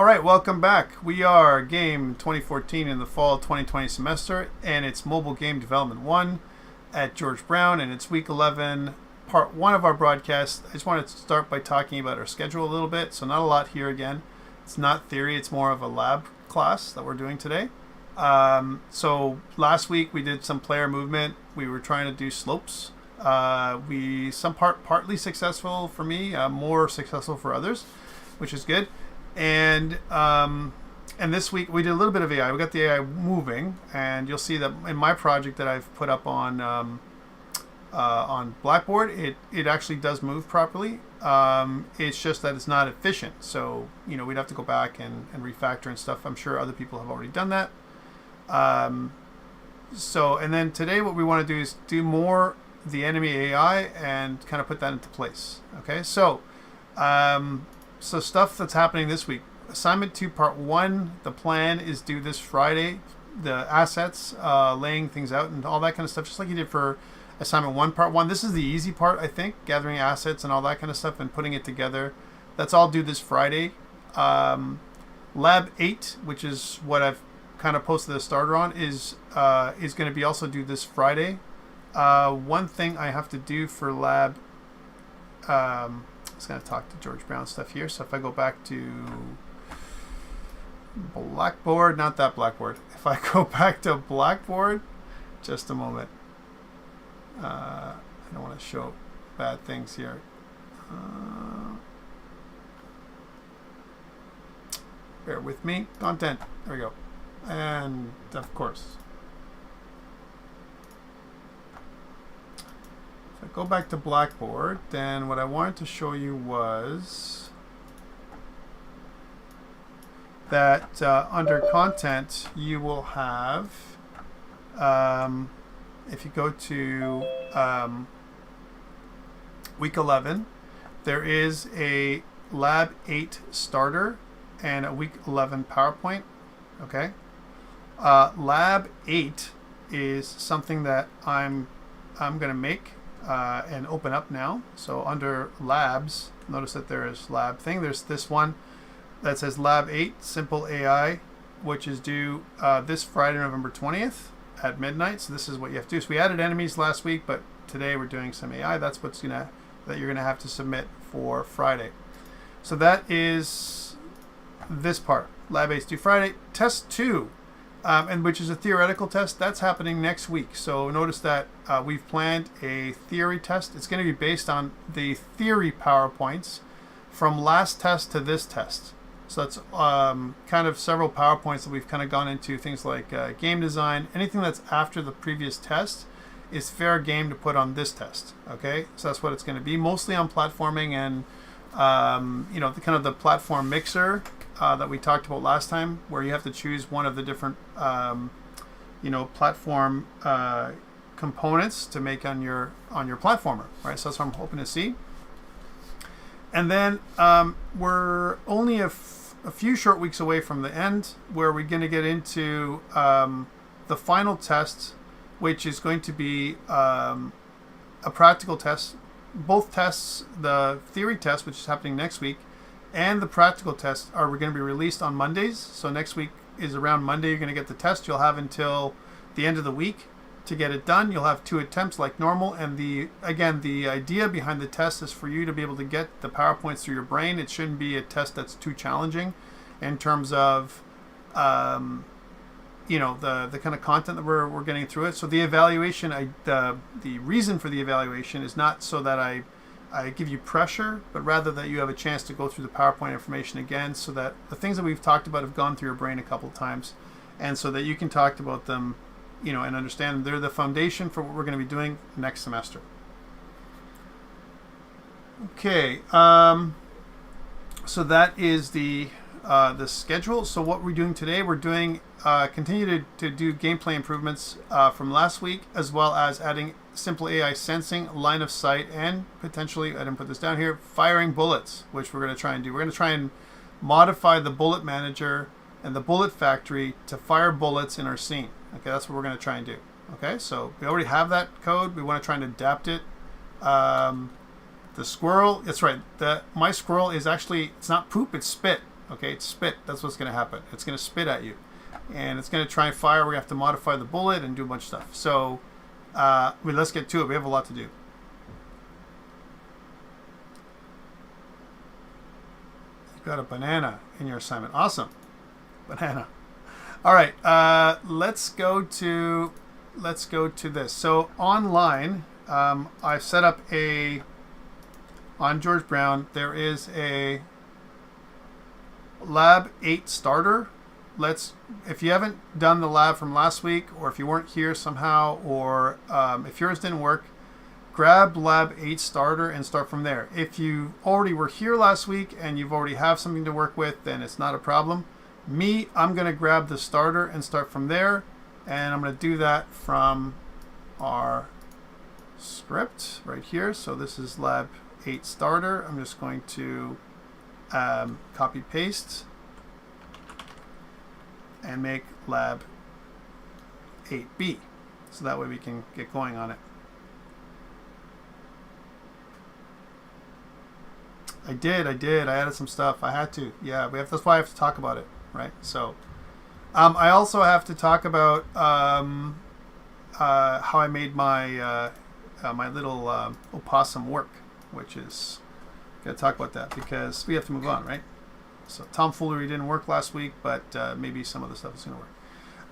All right, welcome back. We are Game 2014 in the fall 2020 semester, and it's Mobile Game Development 1 at George Brown, and it's week 11, part 1 of our broadcast. I just wanted to start by talking about our schedule a little bit, so not a lot here again. It's not theory, it's more of a lab class that we're doing today. So last week we did some player movement. We were trying to do slopes. Partly successful for me, more successful for others, which is good. And this week we did a little bit of AI. We got the AI moving, and you'll see that in my project that I've put up on Blackboard, it actually does move properly. It's just that it's not efficient. So we'd have to go back and refactor and stuff. I'm sure other people have already done that. And then today what we want to do is do more the enemy AI and kind of put that into place. Okay, so stuff that's happening this week. Assignment 2 part 1, the plan is due this Friday. The assets, laying things out and all that kind of stuff, just like you did for assignment 1 part 1. This is the easy part, I think, gathering assets and all that kind of stuff and putting it together. That's all due this Friday. Lab 8, which is what I've kind of posted the starter on, is going to be also due this Friday. One thing I have to do for lab, I was going to talk to George Brown stuff here. So if I go back to Blackboard, not that Blackboard. If I go back to Blackboard, just a moment. I don't want to show bad things here. Bear with me. Content. There we go. And of course, if I go back to Blackboard, then what I wanted to show you was that under content you will have, if you go to week 11, there is a Lab 8 starter and a week 11 PowerPoint. Okay. Lab 8 is something that I'm going to make and open up now. So under labs, notice that there is lab thing. There's this one that says Lab 8 Simple AI, which is due this Friday, November 20th at midnight. So this is what you have to do. So we added enemies last week, but today we're doing some AI. That's that you're gonna have to submit for Friday. So that is this part. Lab 8 due Friday. Test 2, and which is a theoretical test, that's happening next week. So notice that we've planned a theory test. It's going to be based on the theory PowerPoints from last test to this test. So that's kind of several PowerPoints that we've kind of gone into, things like game design. Anything that's after the previous test is fair game to put on this test. Okay, so that's what it's going to be, mostly on platforming and the kind of the platform mixer that we talked about last time, where you have to choose one of the different platform components to make on your platformer, right? So that's what I'm hoping to see. And then we're only a few short weeks away from the end, where we're going to get into the final test, which is going to be a practical test. Both tests, the theory test, which is happening next week, and the practical test are going to be released on Mondays. So next week is around Monday. You're going to get the test. You'll have until the end of the week to get it done. You'll have 2 attempts like normal. And the idea behind the test is for you to be able to get the PowerPoints through your brain. It shouldn't be a test that's too challenging in terms of the kind of content that we're getting through it. So the evaluation, the reason for the evaluation is not so that I give you pressure, but rather that you have a chance to go through the PowerPoint information again, so that the things that we've talked about have gone through your brain a couple of times, and so that you can talk about them, and understand them. They're the foundation for what we're going to be doing next semester. Okay, so that is the schedule. So what we're doing today, we're doing continue to do gameplay improvements from last week, as well as adding simple AI sensing, line of sight, and potentially, I didn't put this down here, firing bullets, which we're going to try and do. We're going to try and modify the bullet manager and the bullet factory to fire bullets in our scene. Okay, that's what we're going to try and do. Okay, so we already have that code. We want to try and adapt it. The squirrel, that's right. My squirrel is actually, it's not poop, it's spit. Okay, it's spit. That's what's going to happen. It's going to spit at you. And it's going to try and fire. We have to modify the bullet and do a bunch of stuff. So, let's get to it. We have a lot to do. You've got a banana in your assignment. Awesome. Banana. All right. Let's go to this. So online, I've set up on George Brown. There is a Lab 8 starter. If you haven't done the lab from last week, or if you weren't here somehow, or if yours didn't work, grab Lab 8 starter and start from there. If you already were here last week and you've already have something to work with, then it's not a problem. I'm going to grab the starter and start from there, and I'm going to do that from our script right here. So this is Lab 8 starter. I'm just going to copy paste and make Lab 8B, so that way we can get going on it. I did. I added some stuff. I had to. Yeah, that's why I have to talk about it, right? So, I also have to talk about how I made my my little opossum work, which is gotta talk about that because we have to move on, right? So tomfoolery didn't work last week, but maybe some of the stuff is going to work.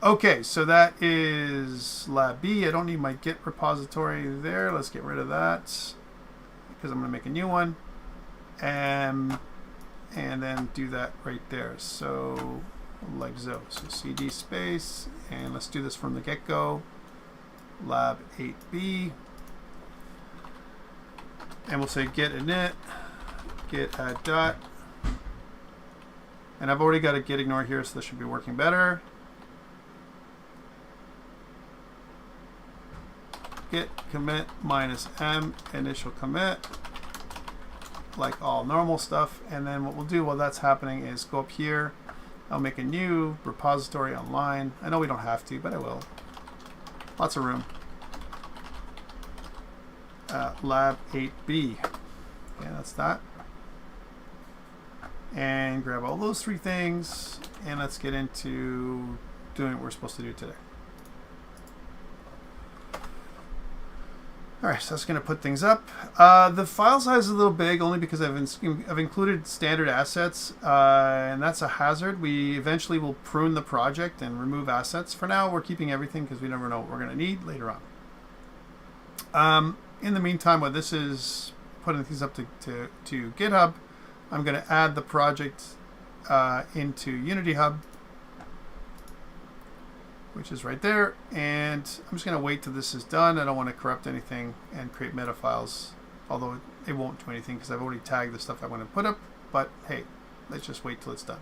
Okay, so that is Lab B. I don't need my Git repository there. Let's get rid of that because I'm going to make a new one. And then do that right there. So like so. So CD space, and let's do this from the get-go. Lab 8B. And we'll say git init, git add dot. And I've already got a git ignore here, so this should be working better. Git commit -m initial commit, like all normal stuff. And then what we'll do while that's happening is go up here. I'll make a new repository online. I know we don't have to, but I will. Lots of room. Lab 8B. Okay, that's that. And grab all those three things, and let's get into doing what we're supposed to do today. All right, so that's going to put things up. The file size is a little big, only because I've included standard assets, and that's a hazard. We eventually will prune the project and remove assets. For now, we're keeping everything because we never know what we're going to need later on. In the meantime, while this is putting things up to GitHub, I'm going to add the project into Unity Hub, which is right there. And I'm just going to wait till this is done. I don't want to corrupt anything and create meta files, although it won't do anything because I've already tagged the stuff I want to put up. But hey, let's just wait till it's done.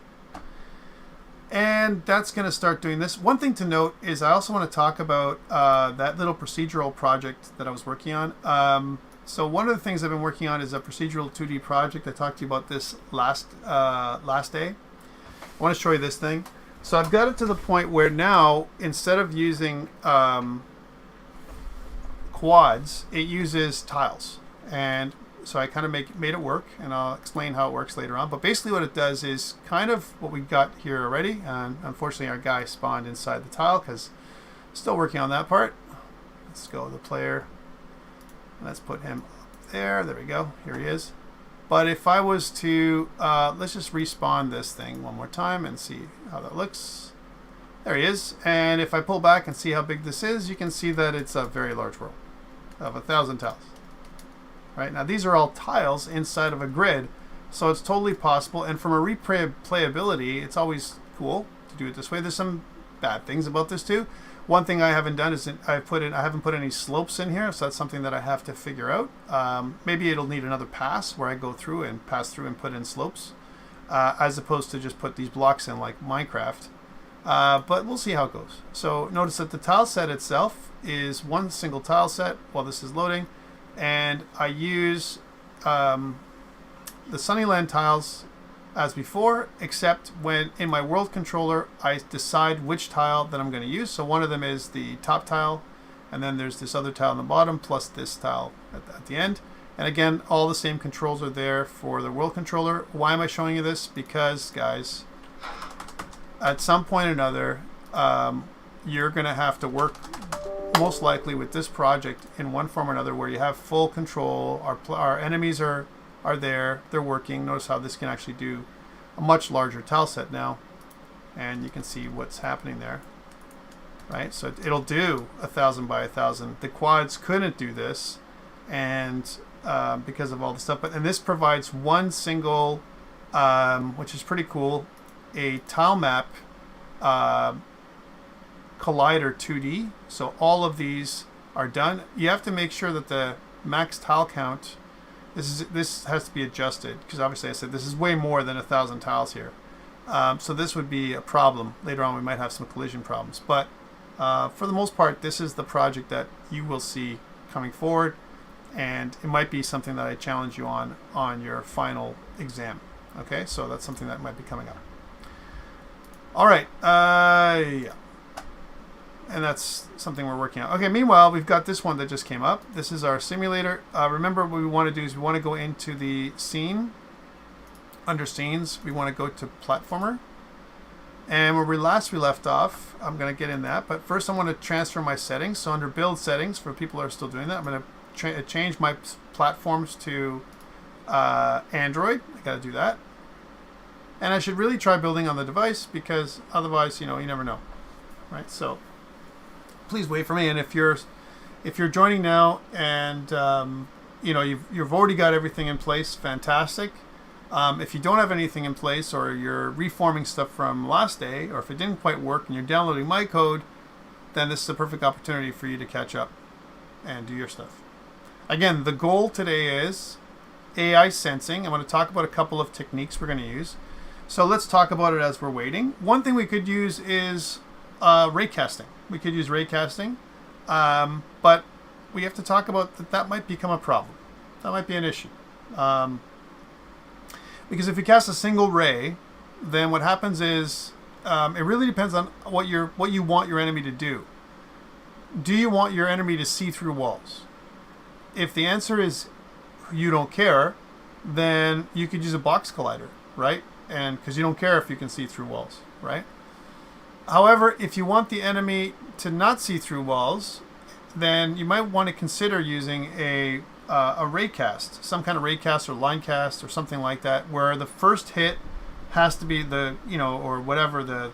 And that's going to start doing this. One thing to note is I also want to talk about that little procedural project that I was working on. So one of the things I've been working on is a procedural 2D project. I talked to you about this last day. I want to show you this thing. So I've got it to the point where now, instead of using quads, it uses tiles. And so I kind of made it work, and I'll explain how it works later on. But basically what it does is kind of what we got here already. And unfortunately, our guy spawned inside the tile because still working on that part. Let's go to the player. Let's put him up there. There we go. Here he is. But if I was to, let's just respawn this thing one more time and see how that looks. There he is. And if I pull back and see how big this is, you can see that it's a very large world of 1,000 tiles. Right now, these are all tiles inside of a grid, so it's totally possible. And from a replayability, it's always cool to do it this way. There's some bad things about this too. One thing I haven't done is I haven't put any slopes in here, so that's something that I have to figure out. Maybe it'll need another pass where I go through and pass through and put in slopes, as opposed to just put these blocks in like Minecraft. But we'll see how it goes. So notice that the tile set itself is one single tile set while this is loading, and I use the Sunnyland tiles as before, except when in my world controller I decide which tile that I'm going to use. So one of them is the top tile, and then there's this other tile on the bottom plus this tile at the end. And again, all the same controls are there for the world controller. Why am I showing you this? Because, guys, at some point or another, you're going to have to work most likely with this project in one form or another where you have full control. Our enemies are there. They're working. Notice how this can actually do a much larger tile set now. And you can see what's happening there. Right? So it'll do 1,000 by 1,000. The quads couldn't do this. And because of all the stuff. And this provides one single, which is pretty cool, a tile map Collider 2D. So all of these are done. You have to make sure that the max tile count, this has to be adjusted, because obviously I said this is way more than 1,000 tiles here. So this would be a problem. Later on we might have some collision problems. But for the most part, this is the project that you will see coming forward. And it might be something that I challenge you on your final exam. Okay, so that's something that might be coming up. All right, yeah. And that's something we're working on. Okay, meanwhile, we've got this one that just came up. This is our simulator. Remember, what we want to do is we want to go into the scene. Under scenes, we want to go to platformer. And where we left off, I'm going to get in that. But first, I want to transfer my settings. So under build settings, for people who are still doing that, I'm going to change my platforms to Android. I got to do that. And I should really try building on the device, because otherwise, you never know. Right? So please wait for me. And if you're joining now and you've already got everything in place, fantastic. If you don't have anything in place, or you're reforming stuff from last day, or if it didn't quite work and you're downloading my code, then this is a perfect opportunity for you to catch up and do your stuff. Again, the goal today is AI sensing. I'm going to talk about a couple of techniques we're going to use. So let's talk about it as we're waiting. One thing we could use is raycasting. We could use raycasting, but we have to talk about that might become a problem. That might be an issue. Because if you cast a single ray, then what happens is it really depends on what you want your enemy to do. Do you want your enemy to see through walls? If the answer is you don't care, then you could use a box collider, right? And because you don't care if you can see through walls, right? However, if you want the enemy to not see through walls, then you might want to consider using a raycast, some kind of raycast or line cast or something like that, where the first hit has to be or whatever the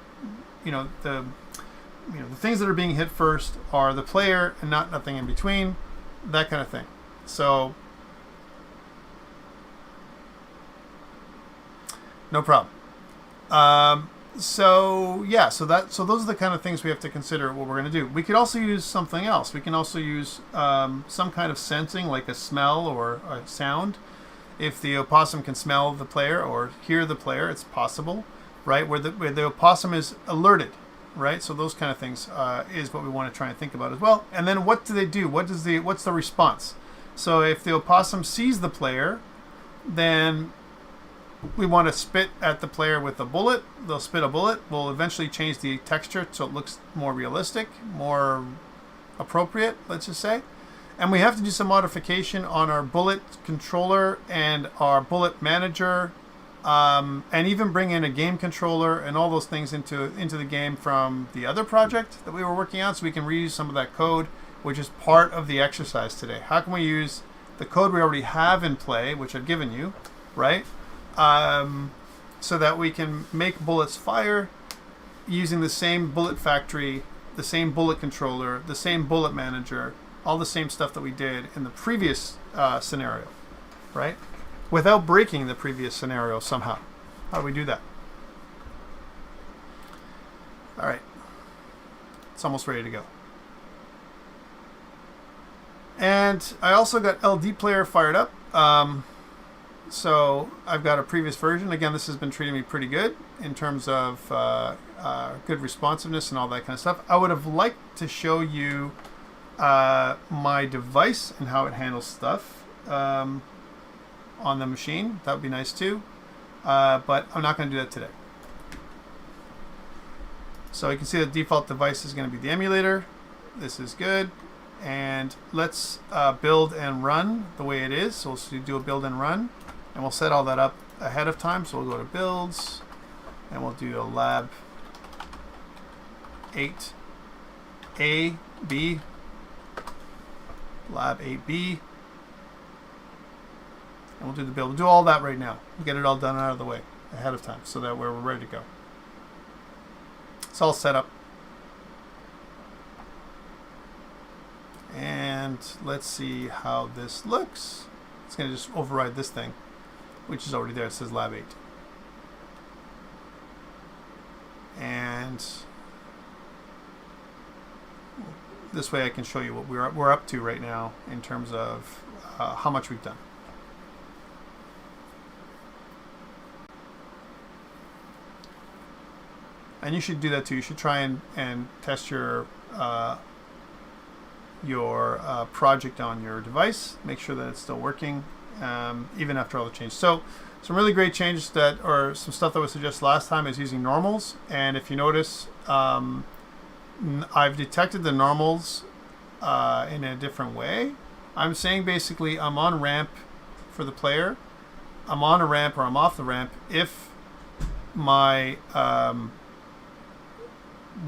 things that are being hit first are the player and nothing in between, that kind of thing. So no problem. So those are the kind of things we have to consider what we're going to do. We could also use something else. We can also use some kind of sensing, like a smell or a sound. If the opossum can smell the player or hear the player, it's possible, right? Where the opossum is alerted, right? So those kind of things is what we want to try and think about as well. And then what do they do? What's the response? So if the opossum sees the player, then we want to spit at the player with a bullet. They'll spit a bullet. We'll eventually change the texture so it looks more realistic, more appropriate, let's just say. And we have to do some modification on our bullet controller and our bullet manager, and even bring in a game controller and all those things into the game from the other project that we were working on, so we can reuse some of that code, which is part of the exercise today. How can we use the code we already have in play, which I've given you, right? So that we can make bullets fire using the same bullet factory, the same bullet controller, the same bullet manager, all the same stuff that we did in the previous scenario, right? Without breaking the previous scenario somehow. How do we do that? All right. It's almost ready to go. And I also got LD Player fired up. So I've got a previous version. Again, this has been treating me pretty good in terms of good responsiveness and all that kind of stuff. I would have liked to show you my device and how it handles stuff on the machine. That would be nice too. But I'm not going to do that today. So you can see the default device is going to be the emulator. This is good. and let's build and run the way it is. So we'll do a build and run, and we'll set all that up ahead of time. So we'll go to builds, and we'll do a lab 8A, B, lab 8B, and we'll do the build. We'll do all that right now. We'll get it all done out of the way ahead of time so that we're ready to go. It's all set up. And let's see how this looks. It's going to just override this thing, which is already there. It says lab 8. And this way I can show you what we're up to right now in terms of how much we've done. And you should do that too. You should try and test your project on your device. Make sure that it's still working, even after all the changes. So some really great changes or some stuff that was suggested last time is using normals. And if you notice, I've detected the normals in a different way. I'm saying basically I'm on ramp for the player. I'm on a ramp or I'm off the ramp if my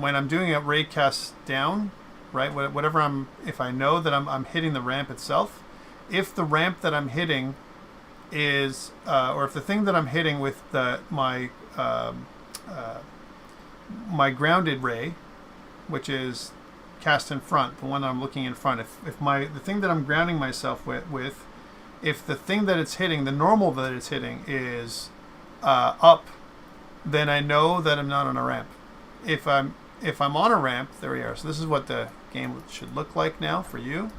when I'm doing a raycast down, right? Whatever if I know that I'm hitting the ramp itself, if the ramp that I'm hitting is, or if the thing that I'm hitting with my grounded ray, which is cast in front, the one I'm looking in front, if the thing that I'm grounding myself with, if the thing that it's hitting, the normal that it's hitting is up, then I know that I'm not on a ramp. If I'm on a ramp, there we are. So this is what the game should look like now for you.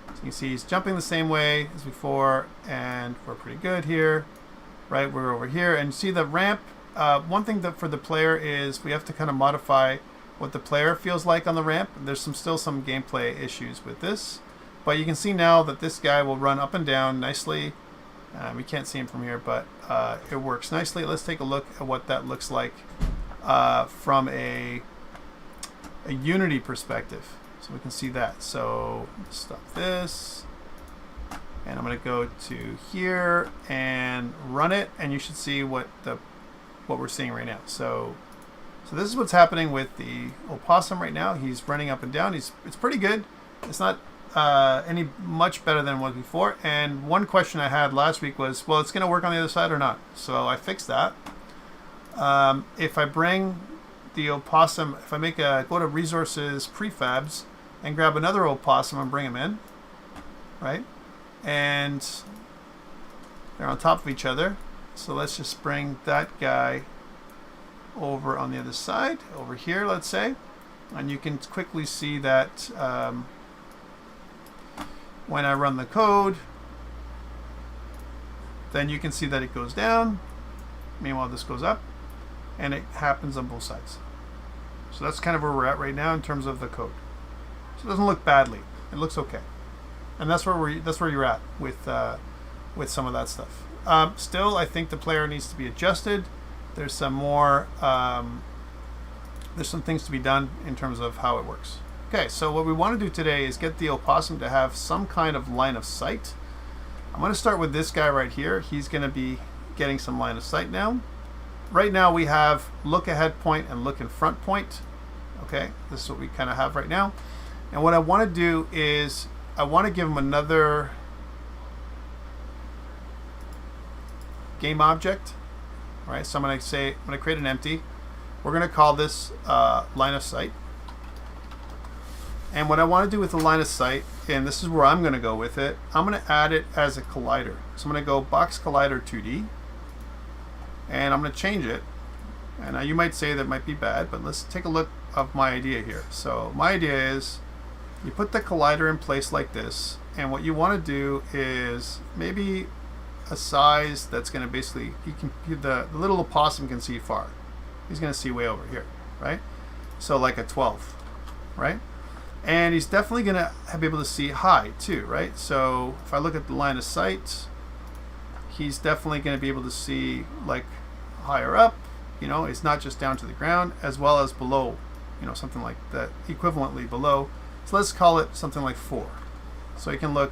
So you can see he's jumping the same way as before, and we're pretty good here, right? We're over here, and see the ramp. One thing that for the player is we have to kind of modify what the player feels like on the ramp. There's still some gameplay issues with this, but you can see now that this guy will run up and down nicely. We can't see him from here, but it works nicely. Let's take a look at what that looks like from a Unity perspective, so we can see that. So stop this, and I'm going to go to here and run it, and you should see what we're seeing right now. So this is what's happening with the opossum right now. He's running up and down. It's pretty good. It's not any much better than it was before. And one question I had last week was, well, it's going to work on the other side or not? So I fixed that. If I bring the opossum, if I go to resources prefabs and grab another opossum and bring them in, right? And they're on top of each other. So let's just bring that guy over on the other side, over here, let's say. And you can quickly see that when I run the code, then you can see that it goes down. Meanwhile, this goes up, and it happens on both sides. So that's kind of where we're at right now in terms of the code. So it doesn't look badly. It looks okay, and that's where you're at with some of that stuff. Still, I think the player needs to be adjusted. There's some more. There's some things to be done in terms of how it works. Okay, so what we want to do today is get the opossum to have some kind of line of sight. I'm going to start with this guy right here. He's going to be getting some line of sight now. Right now we have look ahead point and look in front point. Okay, this is what we kind of have right now. And what I want to do is I want to give him another game object. All right, so I'm going to create an empty. We're going to call this line of sight. And what I want to do with the line of sight, and this is where I'm going to go with it, I'm going to add it as a collider. So I'm going to go box collider 2D, and I'm going to change it. And now you might say that might be bad, but let's take a look of my idea here. So my idea is you put the collider in place like this, and what you want to do is maybe a size that's going to basically, the little opossum can see far. He's going to see way over here, right? So like a 12, right? And he's definitely going to be able to see high too, right? So if I look at the line of sight, he's definitely going to be able to see like higher up, you know, it's not just down to the ground, as well as below, you know, something like that, equivalently below. So let's call it something like 4. So you can look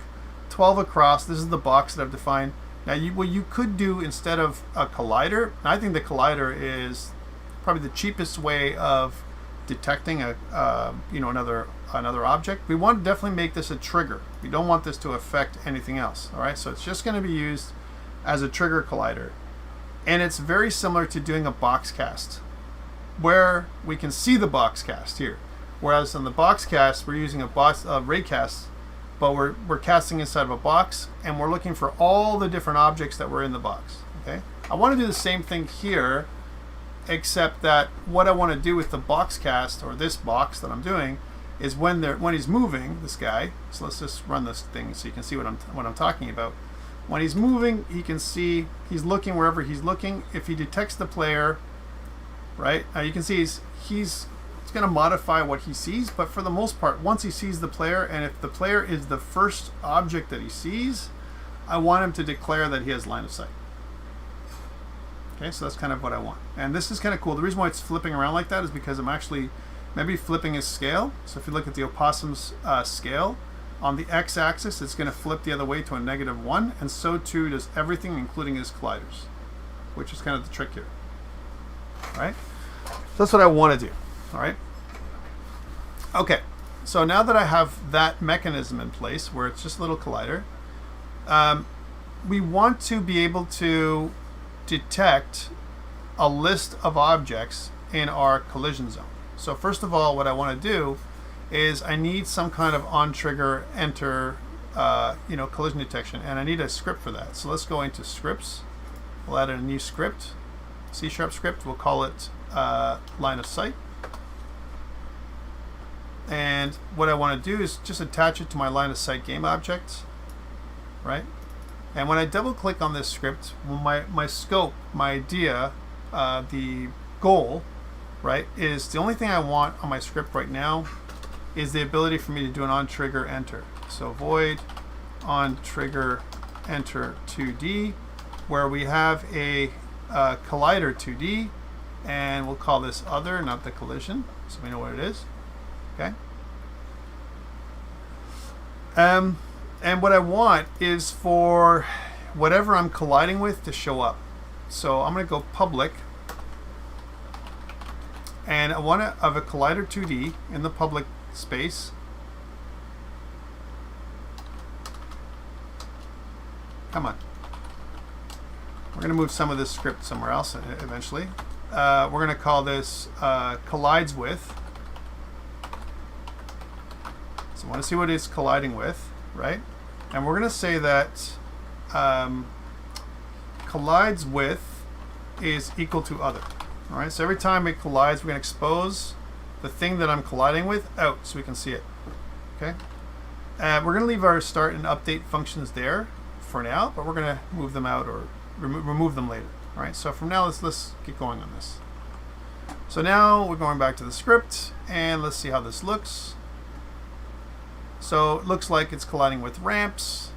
12 across. This is the box that I've defined. Now, what you could do instead of a collider, and I think the collider is probably the cheapest way of detecting another object. We want to definitely make this a trigger. We don't want this to affect anything else. All right, so it's just going to be used as a trigger collider, and it's very similar to doing a box cast, where we can see the box cast here. Whereas on the box cast, we're using a ray cast, but we're casting inside of a box, and we're looking for all the different objects that were in the box. Okay, I want to do the same thing here, except that what I want to do with the box cast, or this box that I'm doing, is when he's moving, this guy. So let's just run this thing so you can see what I'm talking about. When he's moving, he can see he's looking wherever he's looking. If he detects the player, right, now you can see it's going to modify what he sees, but for the most part, once he sees the player, and if the player is the first object that he sees, I want him to declare that he has line of sight. Okay, so that's kind of what I want. And this is kind of cool. The reason why it's flipping around like that is because I'm actually maybe flipping his scale. So if you look at the opossum's scale, on the x-axis, it's going to flip the other way to a -1, and so too does everything, including his colliders, which is kind of the trick here. All right, so that's what I want to do. All right. Okay, so now that I have that mechanism in place, where it's just a little collider, we want to be able to detect a list of objects in our collision zone. So first of all, what I want to do is I need some kind of on trigger enter collision detection, and I need a script for that. So let's go into scripts. We'll add in a new script, C# script. We'll call it line of sight. And what I want to do is just attach it to my line of sight game object, right? And when I double click on this script, my scope, my idea, the goal, right, is the only thing I want on my script right now is the ability for me to do an on trigger enter. So void on trigger enter 2D, where we have a collider 2D, and we'll call this other, not the collision, so we know what it is. Okay. And what I want is for whatever I'm colliding with to show up. So I'm going to go public, and I want to have a collider 2D in the public space. Come on. We're going to move some of this script somewhere else eventually. We're going to call this collides with. So I want to see what it's colliding with, right? And we're going to say that collides with is equal to other. All right, so every time it collides, we're going to expose the thing that I'm colliding with out so we can see it. Okay. We're going to leave our start and update functions there for now, but we're going to move them out or remove them later. All right, so from now, let's get going on this. So now we're going back to the script, and let's see how this looks. So it looks like it's colliding with ramps,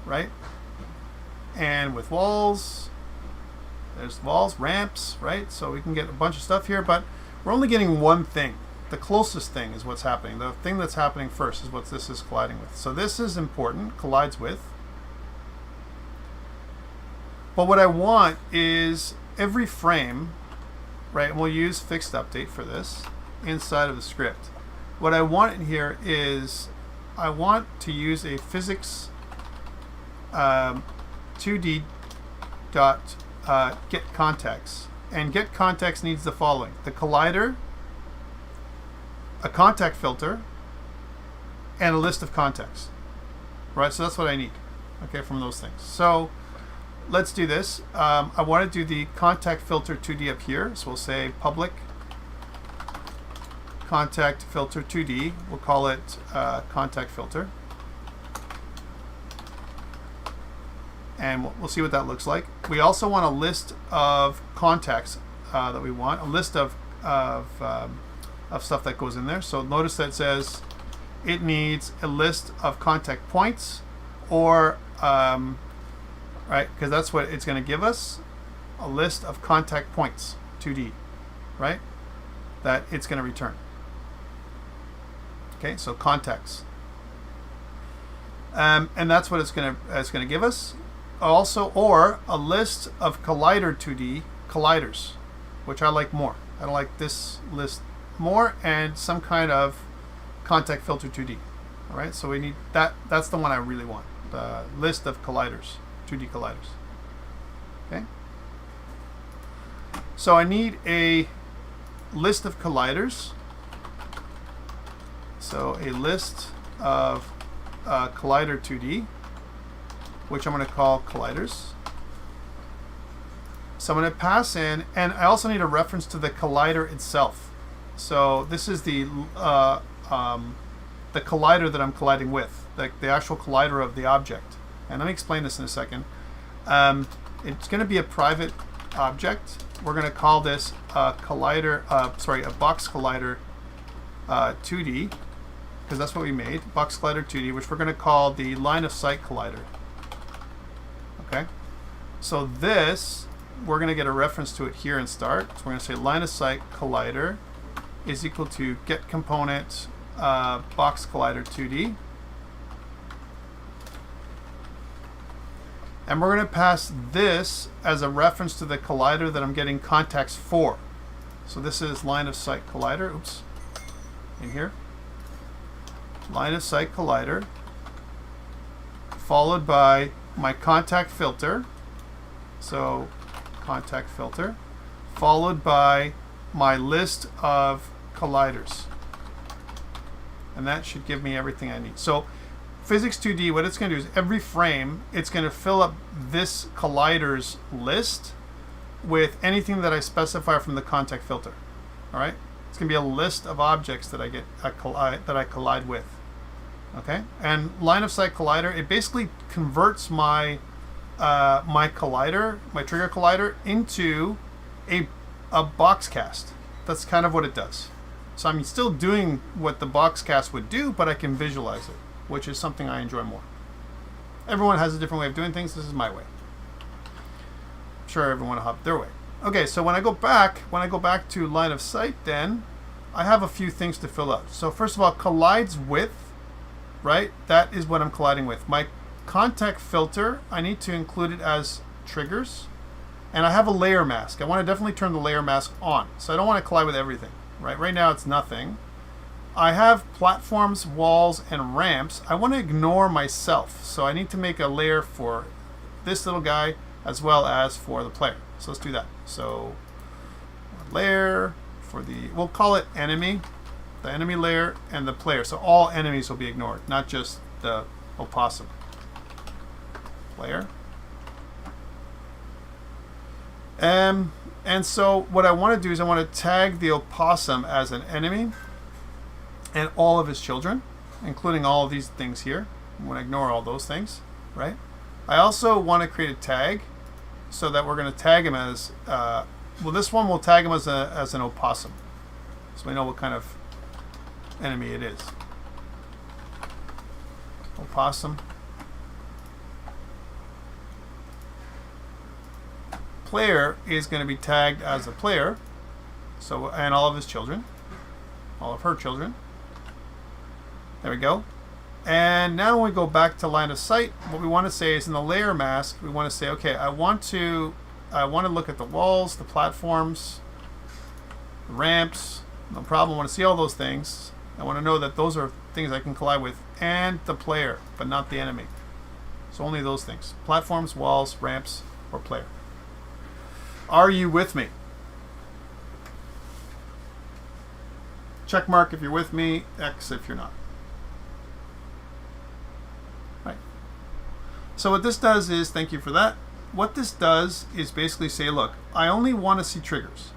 right? And with walls. There's walls, ramps, right? So we can get a bunch of stuff here, but we're only getting one thing. The closest thing is what's happening. The thing that's happening first is what this is colliding with. So this is important, collides with. But what I want is every frame, right? And we'll use fixed update for this inside of the script. What I want in here is I want to use a physics 2D dot get context. And get context needs the following: the collider, a contact filter, and a list of contacts. Right, so that's what I need, okay, from those things. So let's do this. I want to do the contact filter 2D up here. So we'll say public contact filter 2D. We'll call it contact filter. And we'll see what that looks like. We also want a list of contacts that we want, a list of stuff that goes in there. So notice that it says it needs a list of contact points, or right, because that's what it's going to give us, a list of contact points 2D, right, that it's going to return. Okay, so contacts. And that's what it's gonna give us. Also, or a list of Collider 2D colliders, which I like more. I like this list more, and some kind of contact filter 2D. All right, so we need that. That's the one I really want. The list of colliders, 2D colliders. Okay. So I need a list of colliders. So a list of Collider 2D, which I'm going to call colliders. So I'm going to pass in, and I also need a reference to the collider itself. So this is the collider that I'm colliding with, the actual collider of the object. And let me explain this in a second. It's going to be a private object. We're going to call this a box collider 2D, because that's what we made, box collider 2D, which we're going to call the line of sight collider. Okay, so this, we're going to get a reference to it here and start. So we're going to say line of sight collider is equal to get component box collider 2D. And we're going to pass this as a reference to the collider that I'm getting contacts for. So this is line of sight collider, oops, in here. Line of sight collider, followed by my contact filter. So contact filter, followed by my list of colliders. And that should give me everything I need. So Physics 2D, what it's going to do is every frame, it's going to fill up this colliders list with anything that I specify from the contact filter. All right, it's going to be a list of objects that I get that I collide with. Okay, and line of sight collider, it basically converts my my collider, my trigger collider, into a box cast. That's kind of what it does. So I'm still doing what the box cast would do, but I can visualize it, which is something I enjoy more. Everyone has a different way of doing things. This is my way. I'm sure everyone will have their way. Okay, so when I go back to line of sight, then I have a few things to fill out. So first of all, collides with, right? That is what I'm colliding with. My contact filter, I need to include it as triggers. And I have a layer mask. I want to definitely turn the layer mask on. So I don't want to collide with everything, right? Right now it's nothing. I have platforms, walls, and ramps. I want to ignore myself. So I need to make a layer for this little guy as well as for the player. So let's do that. So layer for we'll call it enemy, the enemy layer, and the player. So all enemies will be ignored, not just the opossum. Player. And so what I want to do is I want to tag the opossum as an enemy and all of his children, including all of these things here. I'm going to ignore all those things, right? I also want to create a tag so that we're going to tag him as, well, this one will tag him as an opossum. So we know what kind of enemy it is. Opossum. Player is going to be tagged as a player, so, and all of his children, all of her children. There we go. And now when we go back to line of sight, what we want to say is in the layer mask, we want to say, okay, I want to look at the walls, the platforms, the ramps, no problem. I want to see all those things. I want to know that those are things I can collide with, and the player, but not the enemy. So only those things. Platforms, walls, ramps, or player. Are you with me? Check mark if you're with me, X if you're not. Right. So what this does is, thank you for that. What this does is basically say, look, I only want to see triggers.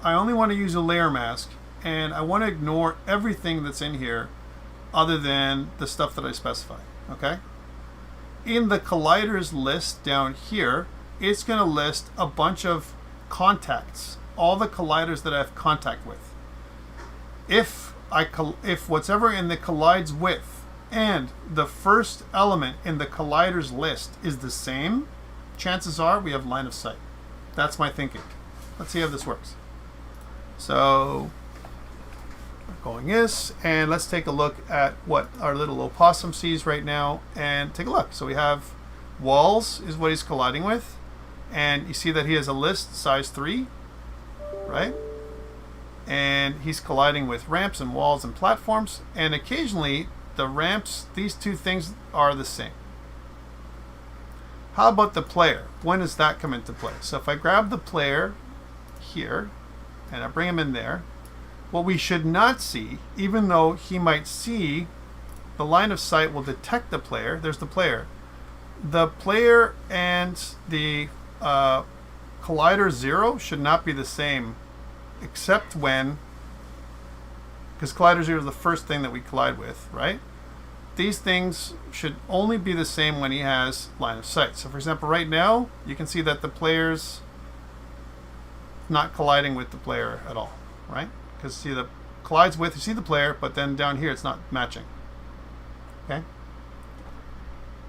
I only want to use a layer mask, and I want to ignore everything that's in here other than the stuff that I specify, okay? In the colliders list down here, it's going to list a bunch of contacts, all the colliders that I have contact with. If whatever in the collides with and the first element in the colliders list is the same, chances are we have line of sight. That's my thinking. Let's see how this works. So going is, and let's take a look at what our little opossum sees right now and take a look. So we have walls is what he's colliding with, and you see that he has a list size 3, right? And he's colliding with ramps and walls and platforms, and occasionally the ramps, these two things are the same. How about the player? When does that come into play? So if I grab the player here and I bring him in there, what we should not see, even though he might see, the line of sight will detect the player. There's the player. The player and the collider 0 should not be the same, except when, because collider 0 is the first thing that we collide with, right? These things should only be the same when he has line of sight. So for example, right now, you can see that the player's not colliding with the player at all, right? Because see the collides with, you see the player, but then down here it's not matching. Okay.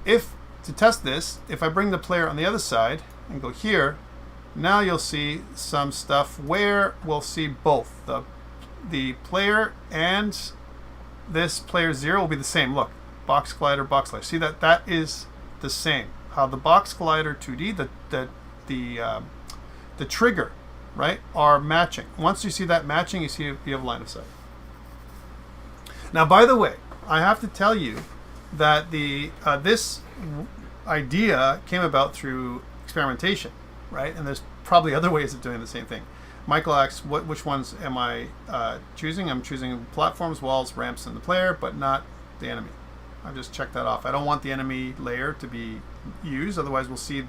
If to test this, if I bring the player on the other side and go here, now you'll see some stuff where we'll see both the player and this player 0 will be the same. Look, box collider, box collider. See that is the same. How the box collider 2D, the trigger, right, are matching. Once you see that matching, you see you have line of sight. Now, by the way, I have to tell you that this idea came about through experimentation, right? And there's probably other ways of doing the same thing. Michael asks, which ones am I choosing? I'm choosing platforms, walls, ramps, and the player, but not the enemy. I've just checked that off. I don't want the enemy layer to be used, otherwise we'll see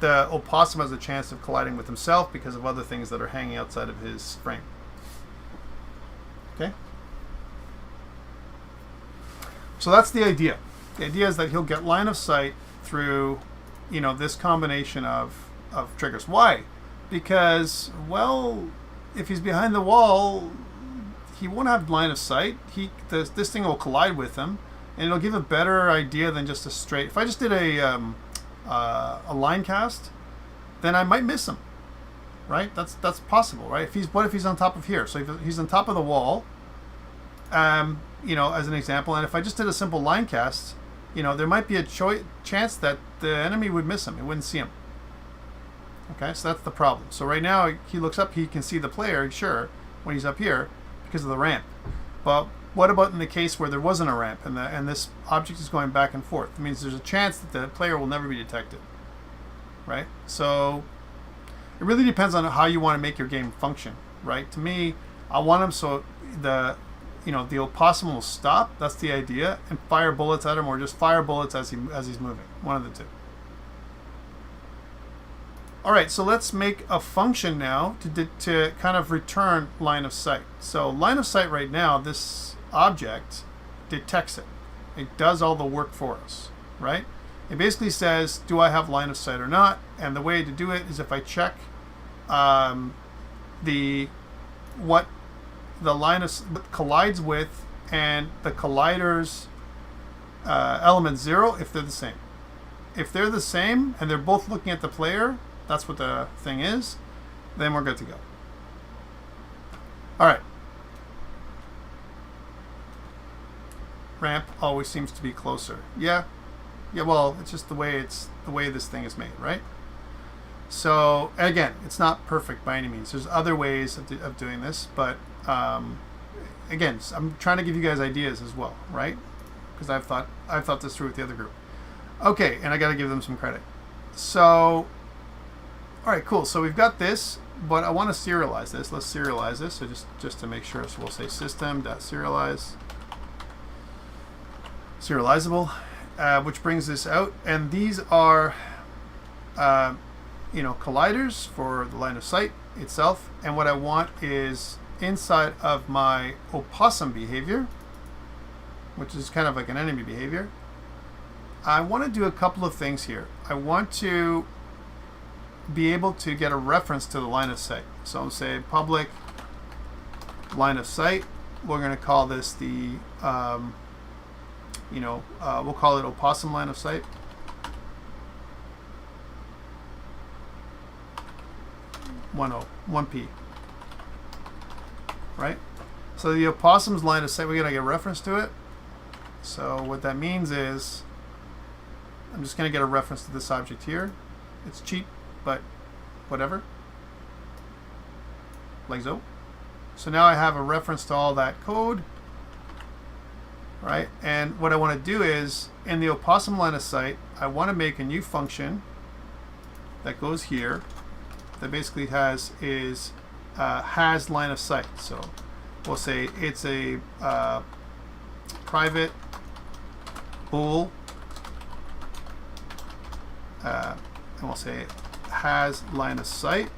the opossum has a chance of colliding with himself because of other things that are hanging outside of his frame. Okay? So that's the idea. The idea is that he'll get line of sight through, this combination of triggers. Why? Because, well, if he's behind the wall, he won't have line of sight. This thing will collide with him, and it'll give a better idea than just a straight. If I just did a line cast, then I might miss him, right? That's possible, right? What if he's on top of here? So if he's on top of the wall, as an example, and if I just did a simple line cast, there might be a chance that the enemy would miss him. It wouldn't see him. Okay, so that's the problem. So right now he looks up, he can see the player, sure, when he's up here because of the ramp. But what about in the case where there wasn't a ramp and this object is going back and forth? It means there's a chance that the player will never be detected, right? So it really depends on how you want to make your game function, right? To me, I want him so the opossum will stop. That's the idea, and fire bullets at him, or just fire bullets as he's moving. One of the two. All right, so let's make a function now to kind of return line of sight. So line of sight right now, this object detects it. It does all the work for us, right? It basically says, do I have line of sight or not? And the way to do it is if I check what the line of collides with and the collider's element 0, if they're the same. If they're the same and they're both looking at the player, that's what the thing is, then we're good to go. All right. Ramp always seems to be closer. Yeah, well, it's just the way this thing is made, right? So again, it's not perfect by any means. There's other ways of doing this, but again, I'm trying to give you guys ideas as well, right? Because I've thought this through with the other group. Okay, and I got to give them some credit. So, all right, cool. So we've got this, but I want to serialize this. Let's serialize this. So just to make sure, so we'll say system.serialize, serializable, which brings this out, and these are colliders for the line of sight itself. And what I want is inside of my opossum behavior, which is kind of like an enemy behavior, I want to do a couple of things here. I want to be able to get a reference to the line of sight. So I'll say public line of sight. We're going to call this the, we'll call it opossum line of sight. One P. Right? So the opossum's line of sight, we're going to get a reference to it. So what that means is, I'm just going to get a reference to this object here. It's cheap, but whatever. Like so. So now I have a reference to all that code. Right? And what I want to do is, in the opossum line of sight, I want to make a new function that goes here that basically has line of sight. So we'll say it's a private bool, and we'll say has line of sight,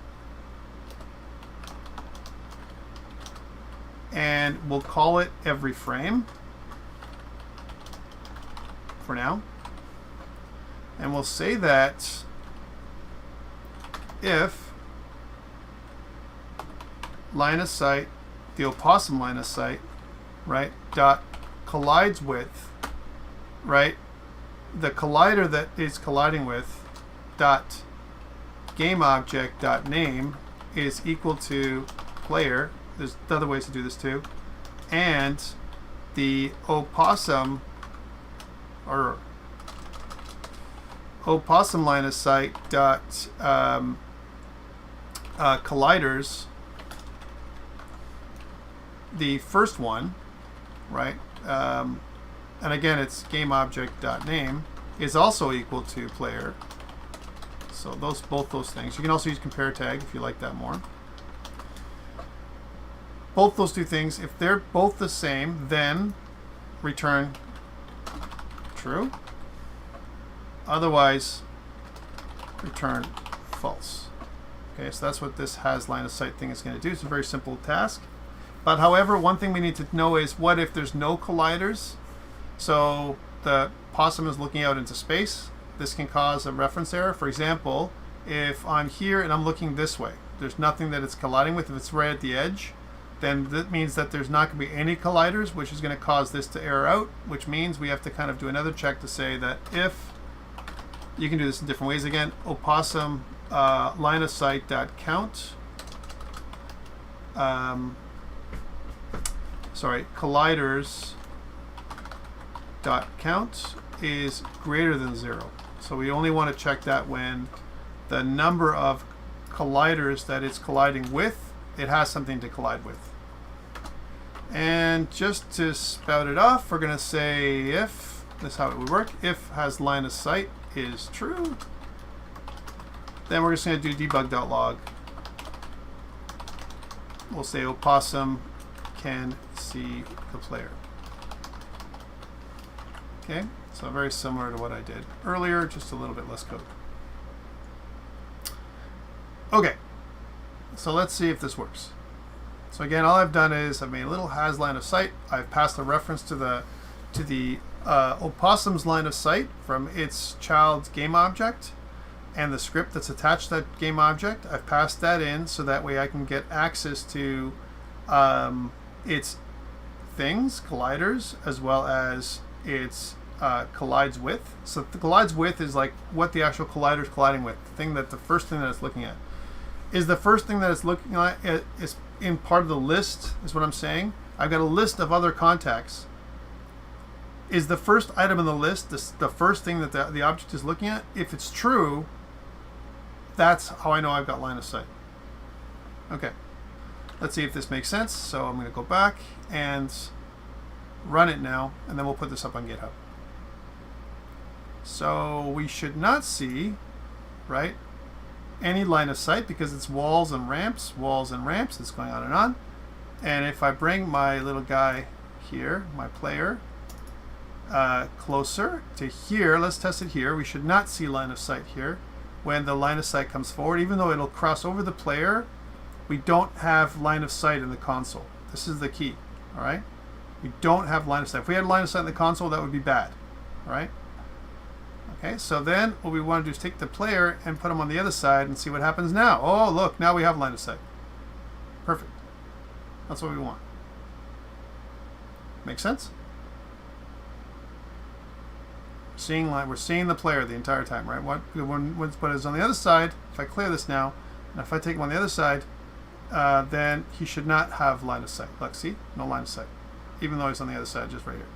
and we'll call it every frame for now, and we'll say that if line of sight, the opossum line of sight, right, dot collides with, right, the collider that is colliding with dot game object dot name is equal to player. There's other ways to do this too, and the opossum or opossum line of sight dot colliders, the first one, right, and again it's game object dot name is also equal to player. So both those things. You can also use compare tag if you like that more. Both those two things, if they're both the same, then return true. Otherwise, return false. Okay, so that's what this has line of sight thing is going to do. It's a very simple task. But however, one thing we need to know is what if there's no colliders? So the possum is looking out into space. This can cause a reference error. For example, if I'm here and I'm looking this way, there's nothing that it's colliding with. If it's right at the edge, then that means that there's not going to be any colliders, which is going to cause this to error out, which means we have to kind of do another check to say that if, you can do this in different ways again, opossum line of sight dot count, colliders dot count is greater than 0. So we only want to check that when the number of colliders that it's colliding with, it has something to collide with. And just to spout it off, we're going to say if, this is how it would work, if has line of sight is true, then we're just going to do debug.log. We'll say opossum can see the player. Okay, so very similar to what I did earlier, just a little bit less code. Okay, so let's see if this works. So again, all I've done is I've made a little has line of sight. I've passed a reference to the opossum's line of sight from its child's game object, and the script that's attached to that game object. I've passed that in so that way I can get access to its things, colliders, as well as its collides with. So the collides with is like what the actual collider is colliding with. The first thing that it's looking at. Is the first thing that it's looking at is in part of the list, is what I'm saying. I've got a list of other contacts. Is the first item in the list the first thing that the object is looking at? If it's true, that's how I know I've got line of sight. Okay, let's see if this makes sense. So I'm going to go back and run it now, and then we'll put this up on GitHub. So we should not see, right, any line of sight because it's walls and ramps, it's going on and on. And if I bring my little guy here, my player, closer to here, let's test it here. We should not see line of sight here. When the line of sight comes forward, even though it'll cross over the player, we don't have line of sight in the console. This is the key, all right? We don't have line of sight. If we had line of sight in the console, that would be bad, all right? Okay, so then what we want to do is take the player and put him on the other side and see what happens now. Oh, look, now we have line of sight. Perfect. That's what we want. Make sense? We're seeing the player the entire time, right? What is on the other side, if I clear this now, and if I take him on the other side, then he should not have line of sight. Look, see? No line of sight. Even though he's on the other side, just right here.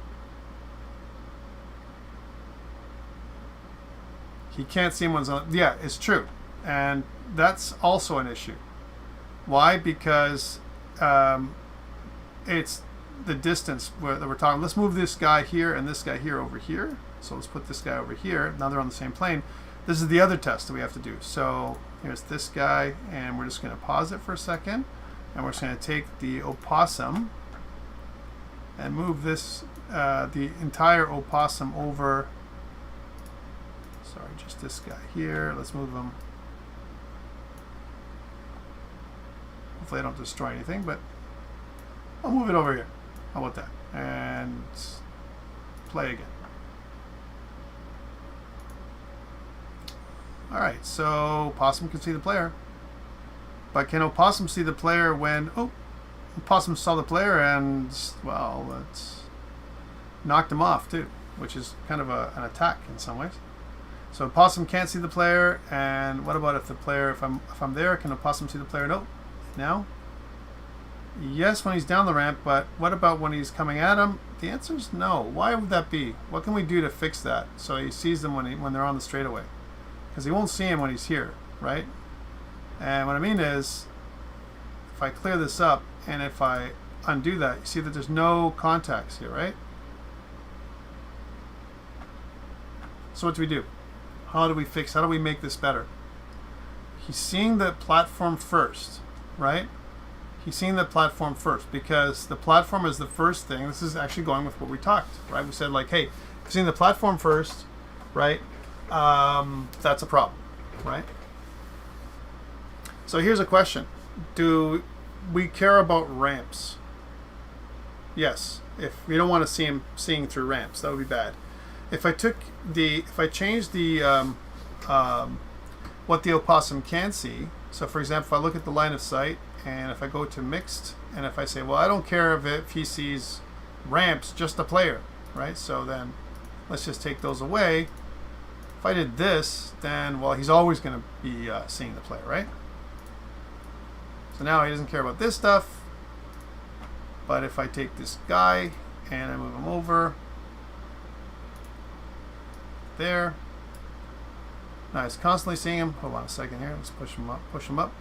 He can't see him when he's on. Yeah, it's true. And that's also an issue. Why? Because it's the distance that we're talking. Let's move this guy here and this guy here over here. So let's put this guy over here. Now they're on the same plane. This is the other test that we have to do. So here's this guy, and we're just going to pause it for a second. And we're just going to take the opossum and move this, the entire opossum over. Sorry, just this guy here. Let's move him. Hopefully I don't destroy anything, but I'll move it over here. How about that? And play again. Alright, so opossum can see the player. But can opossum see the player when... Oh, opossum saw the player and, well, it's knocked him off too, which is kind of an attack in some ways. So opossum can't see the player, and what about if the player, if I'm there, can opossum see the player? No. Now? Yes, when he's down the ramp, but what about when he's coming at him? The answer is no. Why would that be? What can we do to fix that so he sees them when they're on the straightaway? Because he won't see him when he's here, right? And what I mean is, if I clear this up and if I undo that, you see that there's no contacts here, right? So what do we do? How do we make this better? He's seeing the platform first, right? He's seeing the platform first because the platform is the first thing. This is actually going with what we talked, right? We said like, hey, he's seeing the platform first, right? That's a problem, right? So here's a question. Do we care about ramps? Yes. If we don't want to see him seeing through ramps, that would be bad. If I changed the what the opossum can see, so for example, if I look at the line of sight and if I go to mixed and if I say, well, I don't care if he sees ramps, just the player, right? So then let's just take those away. If I did this, then, well, he's always going to be seeing the player, right? So now he doesn't care about this stuff. But if I take this guy and I move him over there, now he's constantly seeing him. Hold on a second here. Let's push him up.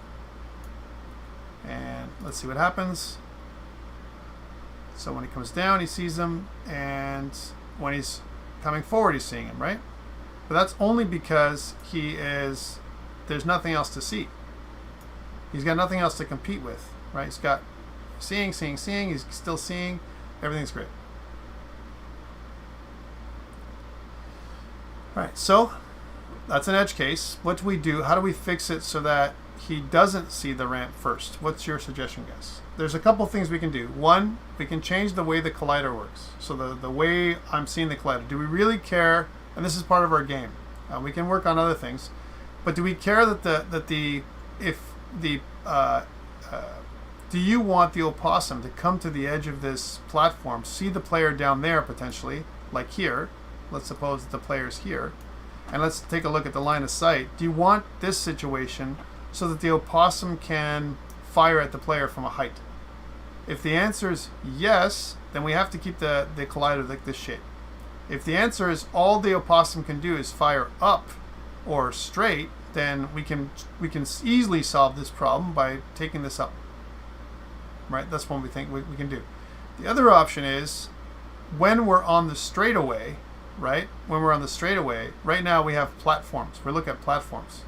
And let's see what happens. So when he comes down, he sees him. And when he's coming forward, he's seeing him, right? But that's only because there's nothing else to see. He's got nothing else to compete with, right? He's got seeing, he's still seeing, everything's great. All right, so that's an edge case. What do we do? How do we fix it so that he doesn't see the ramp first? What's your suggestion, guys? There's a couple things we can do. One, we can change the way the collider works. So the way I'm seeing the collider. Do we really care? And this is part of our game. We can work on other things, but do we care do you want the opossum to come to the edge of this platform, see the player down there potentially, like here? Let's suppose that the player's here, and let's take a look at the line of sight. Do you want this situation so that the opossum can fire at the player from a height? If the answer is yes, then we have to keep the collider like this shape. If the answer is all the opossum can do is fire up or straight, then we can easily solve this problem by taking this up. Right? That's what we think we can do. The other option is when we're on the straightaway, right? When we're on the straightaway, right now we have platforms. We look at platforms.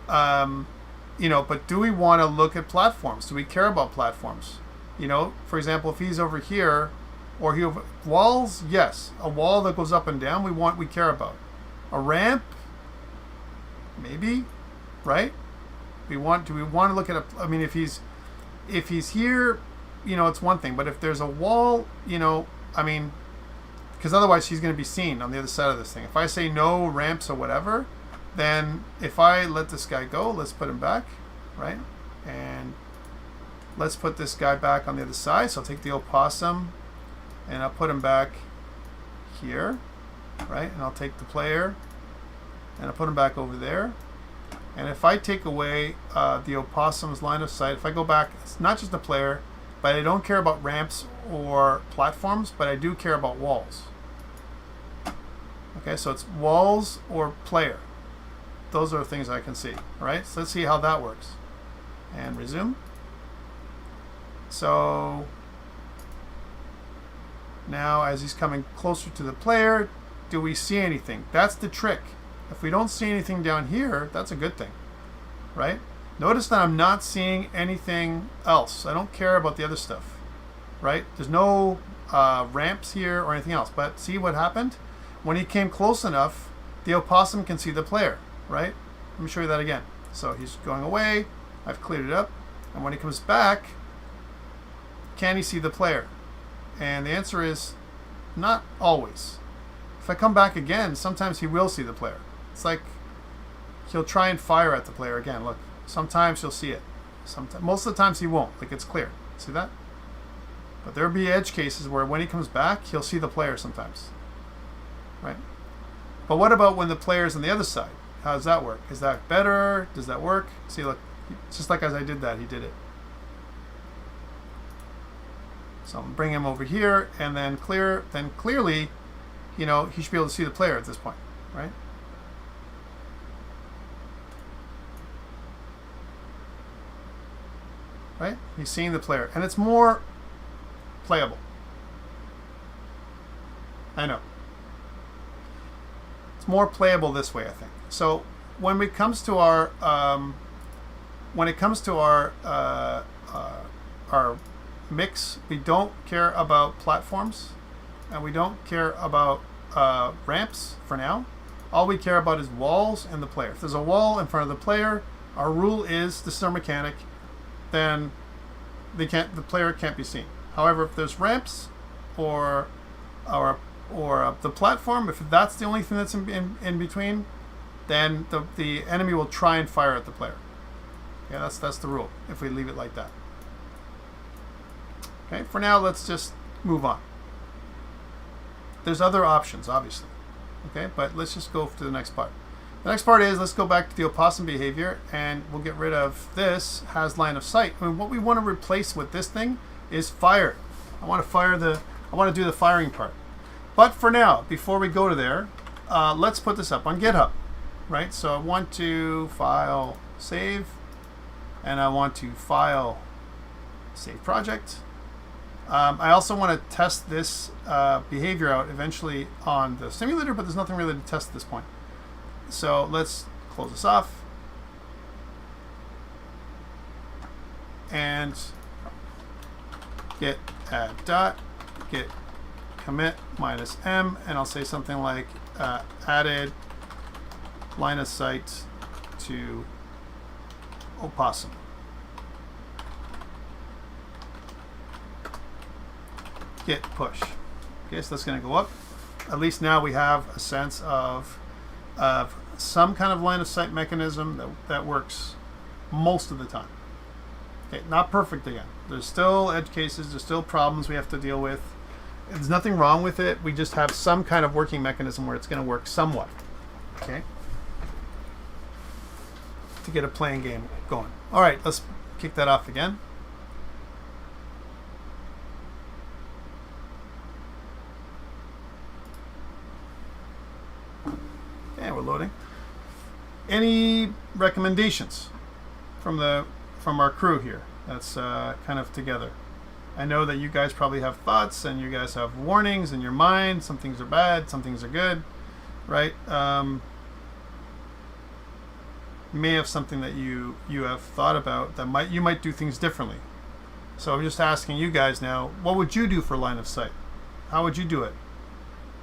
But do we want to look at platforms? Do we care about platforms? For example, if he's over here, or walls, yes. A wall that goes up and down, we care about. A ramp, maybe, right? Do we want to look at if he's here, it's one thing. But if there's a wall, because otherwise he's going to be seen on the other side of this thing. If I say no ramps or whatever, then if I let this guy go, let's put him back, right? And let's put this guy back on the other side. So I'll take the opossum and I'll put him back here, right? And I'll take the player and I'll put him back over there. And if I take away the opossum's line of sight, if I go back, it's not just the player, but I don't care about ramps or platforms, but I do care about walls. Okay, so it's walls or player. Those are things I can see. All right, so let's see how that works. And resume. So now as he's coming closer to the player, do we see anything? That's the trick. If we don't see anything down here, that's a good thing, right? Notice that I'm not seeing anything else. I don't care about the other stuff, right? There's no ramps here or anything else. But see what happened? When he came close enough, the opossum can see the player, right? Let me show you that again. So he's going away. I've cleared it up. And when he comes back, can he see the player? And the answer is not always. If I come back again, sometimes he will see the player. It's like he'll try and fire at the player again. Look, sometimes he'll see it. Most of the times he won't. Like, it's clear. See that? But there'll be edge cases where when he comes back, he'll see the player sometimes. Right? But what about when the player's on the other side? How does that work? Is that better? Does that work? See, look, just like as I did that, he did it. So I'm bring him over here and then clear. Then clearly, you know, he should be able to see the player at this point, right? Right? He's seeing the player, and it's more playable. I know. It's more playable this way, I think. So when it comes to our mix, we don't care about platforms, and we don't care about ramps for now. All we care about is walls and the player. If there's a wall in front of the player, our rule is, this is our mechanic, then the player can't be seen. However, if there's ramps or the platform, if that's the only thing that's in between, then the enemy will try and fire at the player. Yeah, that's the rule, if we leave it like that. Okay, for now, let's just move on. There's other options, obviously. Okay, but let's just go to the next part. The next part is, let's go back to the opossum behavior, and we'll get rid of this, has line of sight. I mean, what we want to replace with this thing is fire. I want to do the firing part. But for now, before we go to there, let's put this up on GitHub, right? So I want to file, save, and I want to file, save project. I also want to test this behavior out eventually on the simulator, but there's nothing really to test at this point. So let's close this off. And git add dot, git commit -m, and I'll say something like added line of sight to opossum. Git push. Okay, so that's going to go up. At least now we have a sense of some kind of line of sight mechanism that works most of the time. Okay, not perfect again. There's still edge cases, there's still problems we have to deal with. There's nothing wrong with it. We just have some kind of working mechanism where it's going to work somewhat. Okay? To get a playing game going. All right, let's kick that off again. Okay, we're loading. Any recommendations from our crew here that's kind of together? I know that you guys probably have thoughts and you guys have warnings in your mind. Some things are bad, some things are good, right? You may have something that you have thought about that you might do things differently. So I'm just asking you guys now, what would you do for line of sight? How would you do it?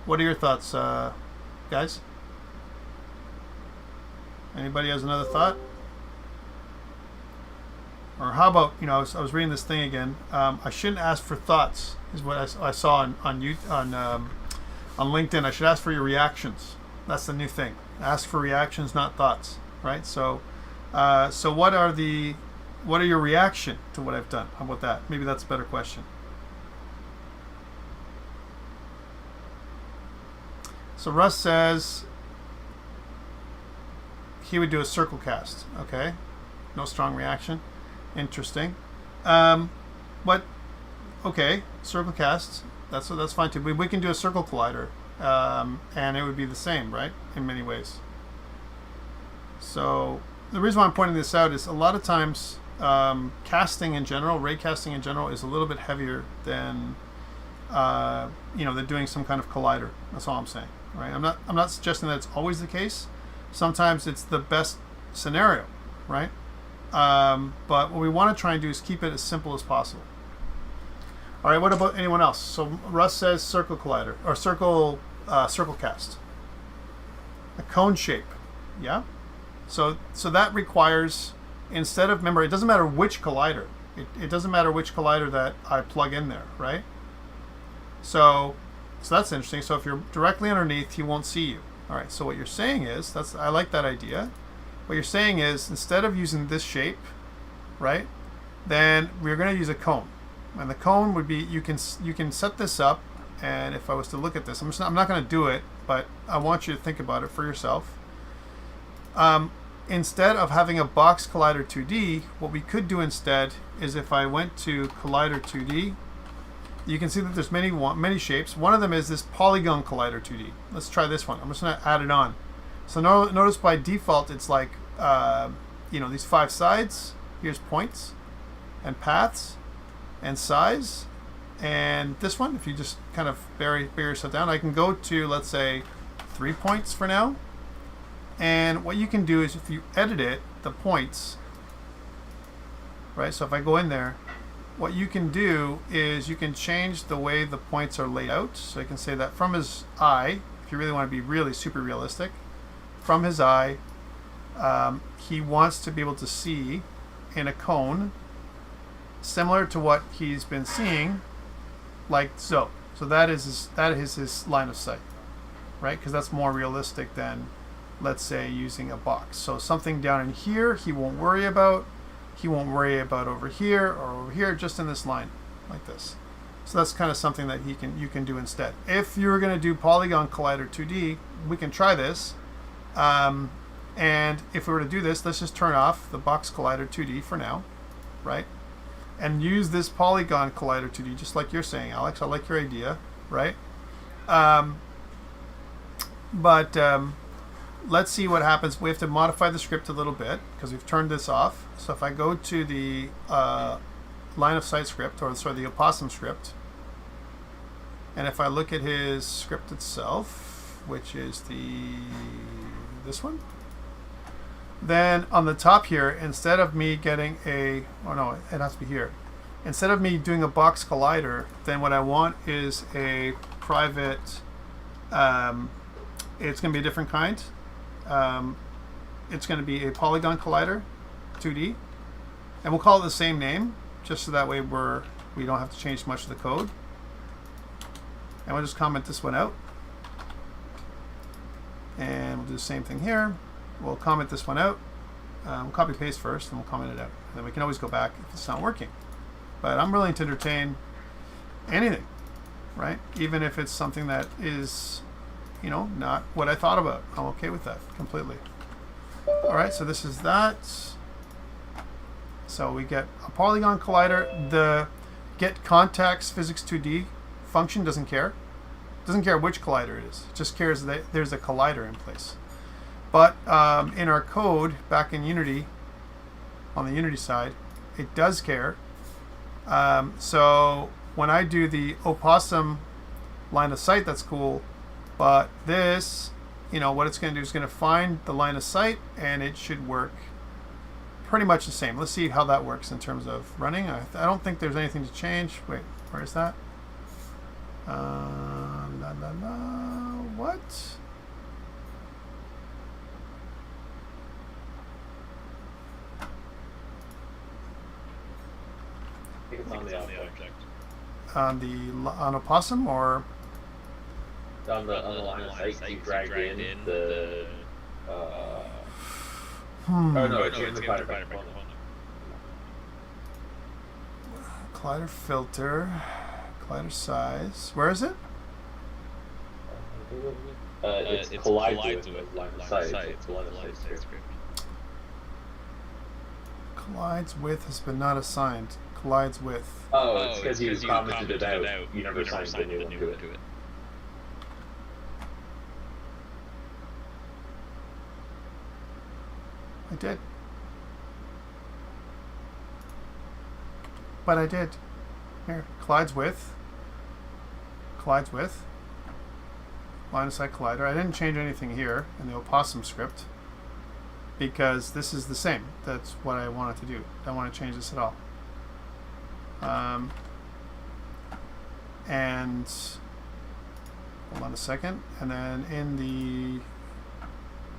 What are your thoughts, guys? Anybody has another thought? Or how about, you know, I was reading this thing again. I shouldn't ask for thoughts, is what I saw on LinkedIn. I should ask for your reactions. That's the new thing. Ask for reactions, not thoughts, right? So, so what are your reaction to what I've done? How about that? Maybe that's a better question. So Russ says he would do a circle cast. Okay, no strong reaction. Interesting. But okay, circle cast. That's fine too. We can do a circle collider, and it would be the same, right? In many ways. So the reason why I'm pointing this out is a lot of times casting in general, ray casting in general, is a little bit heavier than than doing some kind of collider. That's all I'm saying, right? I'm not suggesting that it's always the case. Sometimes it's the best scenario, right? But what we want to try and do is keep it as simple as possible. All right, what about anyone else? So Russ says circle collider or circle cast. A cone shape, yeah. So that requires, instead of, remember, it doesn't matter which collider. It doesn't matter which collider that I plug in there, right? So that's interesting. So if you're directly underneath, he won't see you. All right. So what you're saying is, I like that idea. What you're saying is, instead of using this shape, right, then we're going to use a cone. And the cone would be, you can set this up, and if I was to look at this, I'm not going to do it, but I want you to think about it for yourself. Instead of having a box collider 2D, what we could do instead is, if I went to Collider 2D, you can see that there's many shapes. One of them is this Polygon Collider 2D. Let's try this one. I'm just going to add it on. So notice by default it's like these 5 sides. Here's points and paths and size, and this one, if you just kind of bury yourself down, I can go to, let's say, 3 points for now. And what you can do is, if you edit it, the points, right? So if I go in there, what you can do is you can change the way the points are laid out. So you can say that from his eye, if you really want to be really super realistic, from his eye, he wants to be able to see in a cone similar to what he's been seeing, like so. So that is his line of sight, right? Because that's more realistic than, let's say, using a box. So something down in here he won't worry about. He won't worry about over here or over here, just in this line, like this. So that's kind of something that you can do instead. If you're going to do Polygon Collider 2D, we can try this. And if we were to do this, let's just turn off the box collider 2D for now, right? And use this Polygon Collider 2D, just like you're saying, Alex. I like your idea, right? Let's see what happens. We have to modify the script a little bit because we've turned this off. So if I go to the line of sight script, or sorry, the opossum script, and if I look at his script itself, which is this one, then on the top here, instead of me getting it has to be here. Instead of me doing a box collider, then what I want is a private, it's going to be a different kind. It's going to be a Polygon Collider 2D, and we'll call it the same name, just so that way we don't have to change much of the code. And we'll just comment this one out, and we'll do the same thing here. We'll comment this one out. We'll copy paste first, and we'll comment it out. And then we can always go back if it's not working. But I'm willing to entertain anything, right? Even if it's something that is, not what I thought about. I'm okay with that completely. All right, so this is that. So we get a Polygon Collider. The get contacts physics 2D function doesn't care. Doesn't care which collider it is. It just cares that there's a collider in place. But in our code back in Unity, on the Unity side, it does care. So when I do the opossum line of sight, that's cool. But this, what it's going to do is going to find the line of sight, and it should work pretty much the same. Let's see how that works in terms of running. I don't think there's anything to change. Wait, where is that? What? It's on the object. On opossum, or On the line of sight, you dragged in the oh no, it's in the collider component. Collider filter, collider size. Where is it? It's collide with line of sight. It's a line of sight script. Collides with has been not assigned. Collides with. Oh, it's because you commented it out. You never assigned the new one to it. I did. But I did. Here, collides with. Collides with. Line of sight collider. I didn't change anything here in the opossum script because this is the same. That's what I wanted to do. Don't want to change this at all. And hold on a second. And then in the,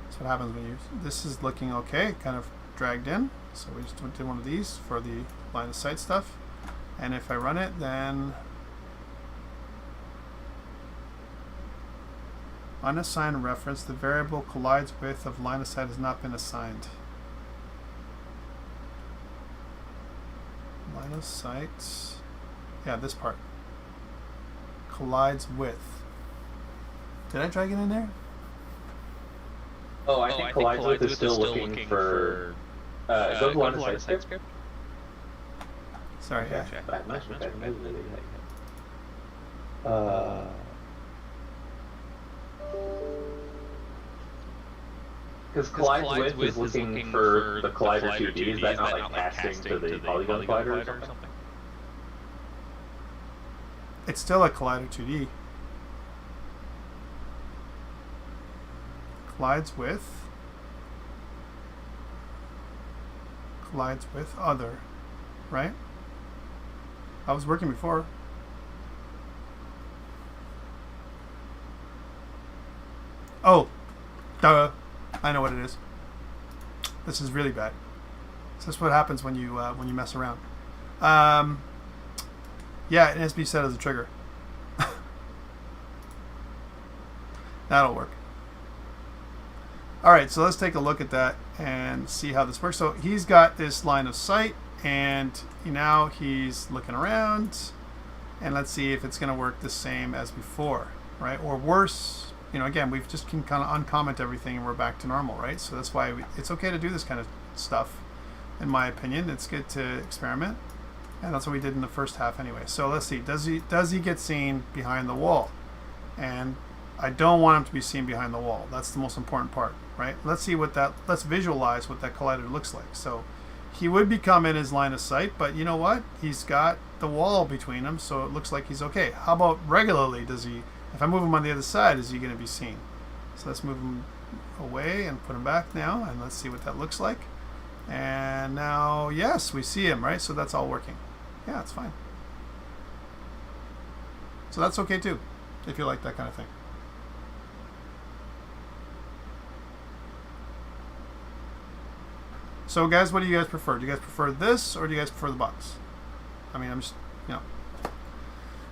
that's what happens when you, this is looking okay, kind of dragged in. So we just did one of these for the line of sight stuff. And if I run it, then unassigned reference, the variable collides with of line of sight has not been assigned. Line of sight, yeah, this part. Collides with. Did I drag it in there? Oh, I think collides with is still looking for go to line of sight script. Sorry, yeah. Because collides with is looking for the collider 2D. Is that not like casting to the Polygon Collider or something? It's still a collider 2D. Collides with. Collides with other. Right? I was working before. Oh, duh. I know what it is. This is really bad. This is what happens when you mess around. Yeah, it has to be set as a trigger. That'll work. All right, so let's take a look at that and see how this works. So he's got this line of sight, and now he's looking around, and let's see if it's going to work the same as before, right? Or worse. You know, again, we've just can kind of uncomment everything and we're back to normal, right? So that's why it's okay to do this kind of stuff, in my opinion. It's good to experiment, and that's what we did in the first half anyway. So let's see, does he get seen behind the wall? And I don't want him to be seen behind the wall. That's the most important part, right? Let's see what that, let's visualize what that collider looks like. So he would become in his line of sight, but you know what? He's got the wall between him, so it looks like he's okay. How about regularly? Does he, if I move him on the other side, is he going to be seen? So let's move him away and put him back now, and let's see what that looks like. And now, yes, we see him, right? So that's all working. Yeah, it's fine. So that's okay too, if you like that kind of thing. So guys, what do you guys prefer? Do you guys prefer this, or do you guys prefer the box? I mean, I'm just, you know,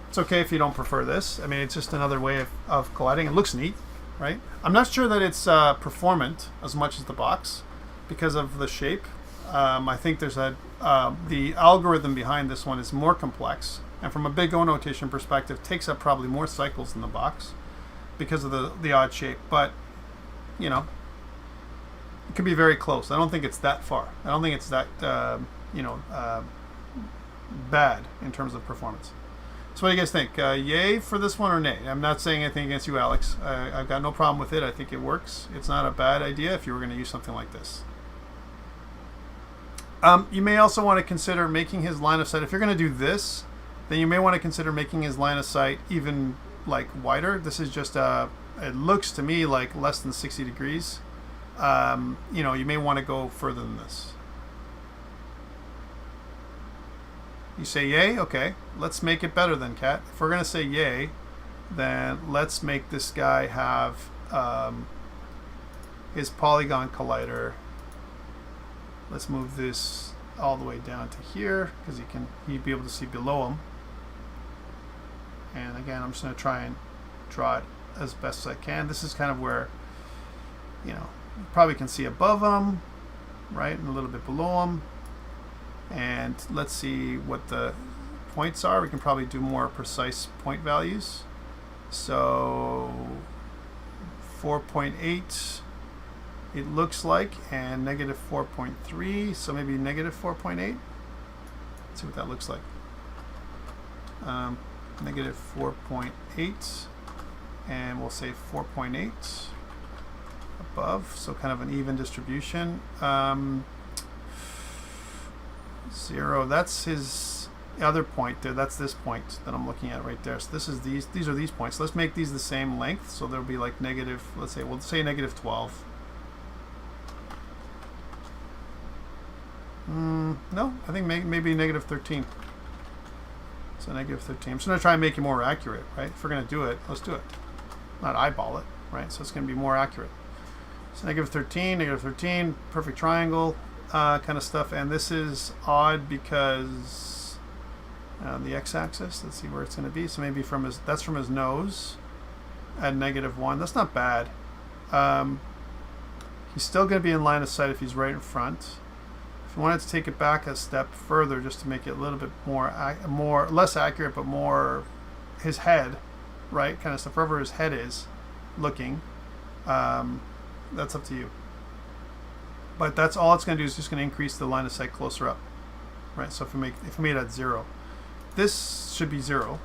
it's okay if you don't prefer this. I mean, it's just another way of colliding. It looks neat, right? I'm not sure that it's performant as much as the box because of the shape. I think there's a the algorithm behind this one is more complex, and from a big O notation perspective, takes up probably more cycles than the box because of the odd shape. But you know, it could be very close. I don't think it's that far. I don't think it's that bad in terms of performance. So what do you guys think? Yay for this one or nay? I'm not saying anything against you, Alex. I've got no problem with it. I think it works. It's not a bad idea if you were going to use something like this. You may also want to consider making his line of sight. If you're going to do this, then you may want to consider making his line of sight even like wider. This is just it looks to me like less than 60 degrees. You know, you may want to go further than this. You say yay? Okay. Let's make it better then, Kat. If we're going to say yay, then let's make this guy have his Polygon Collider. Let's move this all the way down to here because he'd be able to see below him. And again, I'm just going to try and draw it as best as I can. This is kind of where, you know, you probably can see above him, right, and a little bit below him. And let's see what the points are. We can probably do more precise point values. So 4.8 it looks like, and negative 4.3, so maybe negative 4.8. Let's see what that looks like. Negative 4.8, and we'll say 4.8 above, so kind of an even distribution. 0, that's his other point there. That's this point that I'm looking at right there. So this is these are these points. So let's make these the same length. So there'll be like negative, let's say, we'll say negative 12. No, I think maybe negative 13. So negative 13. I'm just going to try and make it more accurate, right? If we're going to do it, let's do it. Not eyeball it, right? So it's going to be more accurate. So negative 13, perfect triangle kind of stuff. And this is odd because the x-axis, let's see where it's going to be. So maybe that's from his nose at negative 1. That's not bad. He's still going to be in line of sight if he's right in front. If you wanted to take it back a step further, just to make it a little bit less accurate, but more his head, right, kind of stuff, wherever his head is looking, that's up to you. But that's all it's going to do, is just going to increase the line of sight closer up, right? So if we made it at 0, this should be 0,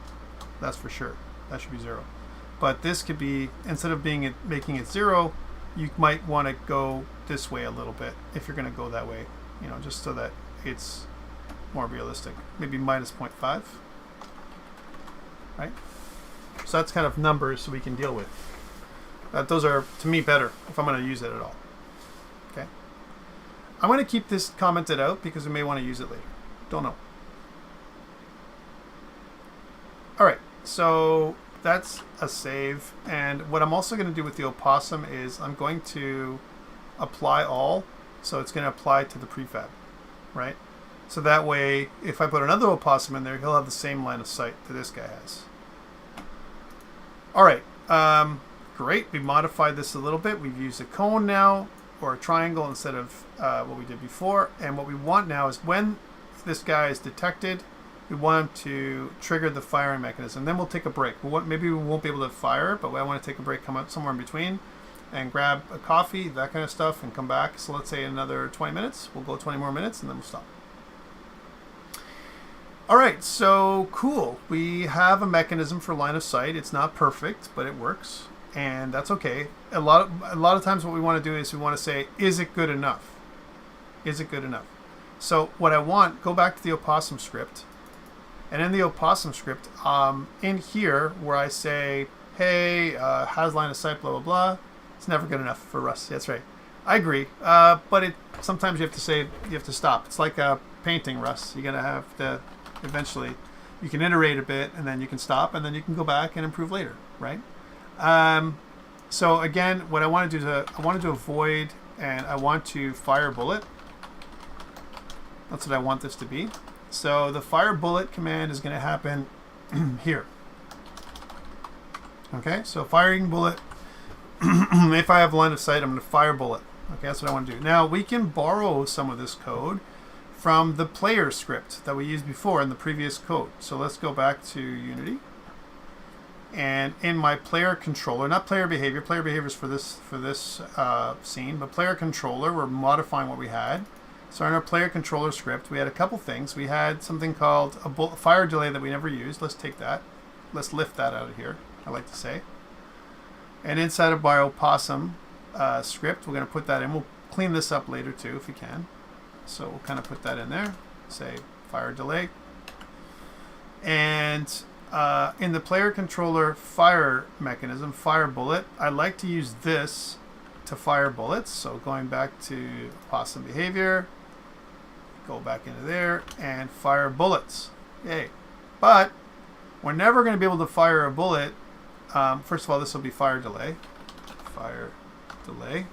that's for sure. That should be 0. But this could be, instead of making it 0, you might want to go this way a little bit if you're going to go that way. You know, just so that it's more realistic. Maybe minus 0.5, right? So that's kind of numbers so we can deal with. Those are, to me, better if I'm going to use it at all. Okay. I'm going to keep this commented out because we may want to use it later. Don't know. All right, so that's a save. And what I'm also going to do with the opossum is I'm going to apply all. So it's going to apply to the prefab, right? So that way, if I put another opossum in there, he'll have the same line of sight that this guy has. All right, great. We modified this a little bit. We've used a cone now, or a triangle instead of what we did before. And what we want now is when this guy is detected, we want him to trigger the firing mechanism. Then we'll take a break. Maybe we won't be able to fire, but I want to take a break, come out somewhere in between, and grab a coffee, that kind of stuff, and come back. So let's say another 20 minutes. We'll go 20 more minutes, and then we'll stop. All right, so cool. We have a mechanism for line of sight. It's not perfect, but it works, and that's okay. A lot of times what we want to do is we want to say, is it good enough? Is it good enough? So what I want, go back to the opossum script, and in the opossum script, in here where I say, hey, has line of sight, blah, blah, blah, it's never good enough for Rust. That's right. I agree. But sometimes you have to say, you have to stop. It's like a painting, Russ. You're going to have to eventually, you can iterate a bit and then you can stop and then you can go back and improve later, right? So again, what I want to do is I wanted to avoid, and I want to fire bullet. That's what I want this to be. So the fire bullet command is going to happen here. Okay, so firing bullet. If I have line of sight, I'm going to fire bullet. Okay, that's what I want to do. Now, we can borrow some of this code from the player script that we used before in the previous code. So let's go back to Unity. And in my player controller, not player behavior is for this scene, but player controller, we're modifying what we had. So in our player controller script, we had a couple things. We had something called a fire delay that we never used. Let's take that. Let's lift that out of here, I like to say. And inside of our opossum script, we're going to put that in. We'll clean this up later too if we can. So we'll kind of put that in there. Say fire delay. And in the player controller fire mechanism, fire bullet, I like to use this to fire bullets. So going back to opossum behavior, go back into there and fire bullets. Yay. But we're never going to be able to fire a bullet. First of all, this will be fire delay. Fire delay.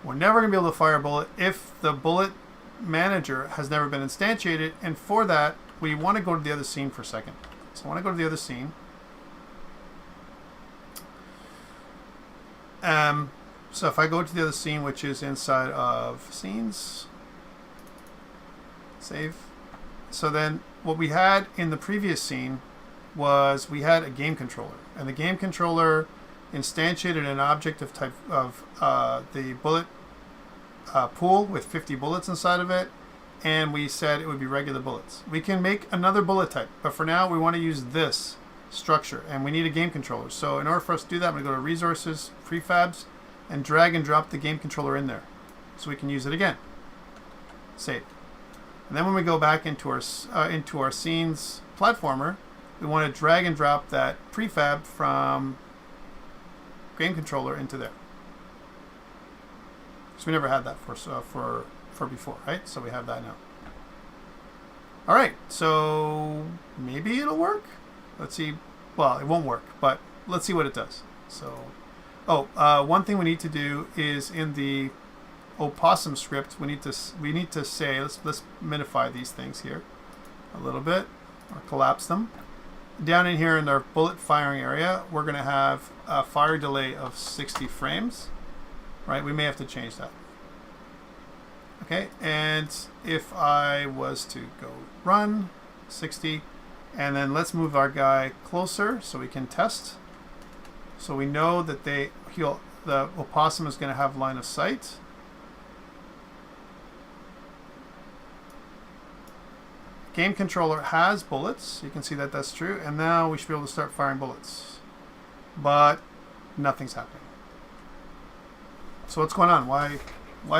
We're never going to be able to fire a bullet if the bullet manager has never been instantiated. And for that, we want to go to the other scene for a second. So I want to go to the other scene. So if I go to the other scene, which is inside of scenes, save. So then what we had in the previous scene was we had a game controller, and the game controller instantiated an object of type of the bullet pool with 50 bullets inside of it, and we said it would be regular bullets. We can make another bullet type, but for now we want to use this structure, and we need a game controller. So in order for us to do that, I'm going to go to Resources, Prefabs, and drag and drop the game controller in there so we can use it again. Save. And then when we go back into our scenes platformer, we want to drag and drop that prefab from game controller into there. So we never had that for before, right? So we have that now. All right, so maybe it'll work. Let's see. Well, it won't work, but let's see what it does. So, one thing we need to do is in the opossum script, we need to say, let's minify these things here a little bit, or collapse them. Down in here in our bullet firing area, we're going to have a fire delay of 60 frames, right? We may have to change that. Okay, and if I was to go run 60, and then let's move our guy closer so we can test. So we know that the opossum is going to have line of sight. Game controller has bullets. You can see that that's true. And now we should be able to start firing bullets. But nothing's happening. So what's going on? Why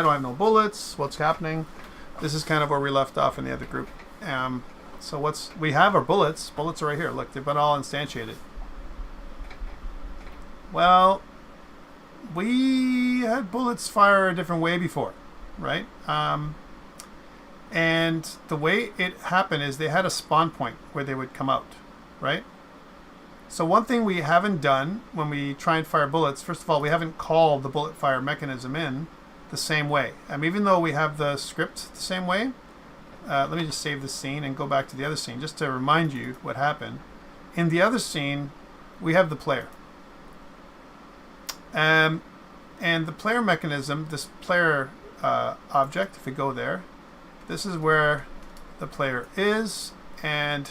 do I have no bullets? What's happening? This is kind of where we left off in the other group. So we have our bullets. Bullets are right here. Look, they've been all instantiated. Well, we had bullets fire a different way before, right? And the way it happened is they had a spawn point where they would come out, right? So one thing we haven't done when we try and fire bullets, first of all, we haven't called the bullet fire mechanism in the same way. Even though we have the script the same way, let me just save this scene and go back to the other scene just to remind you what happened. In the other scene, we have the player. And the player mechanism, this player object, if we go there, this is where the player is, and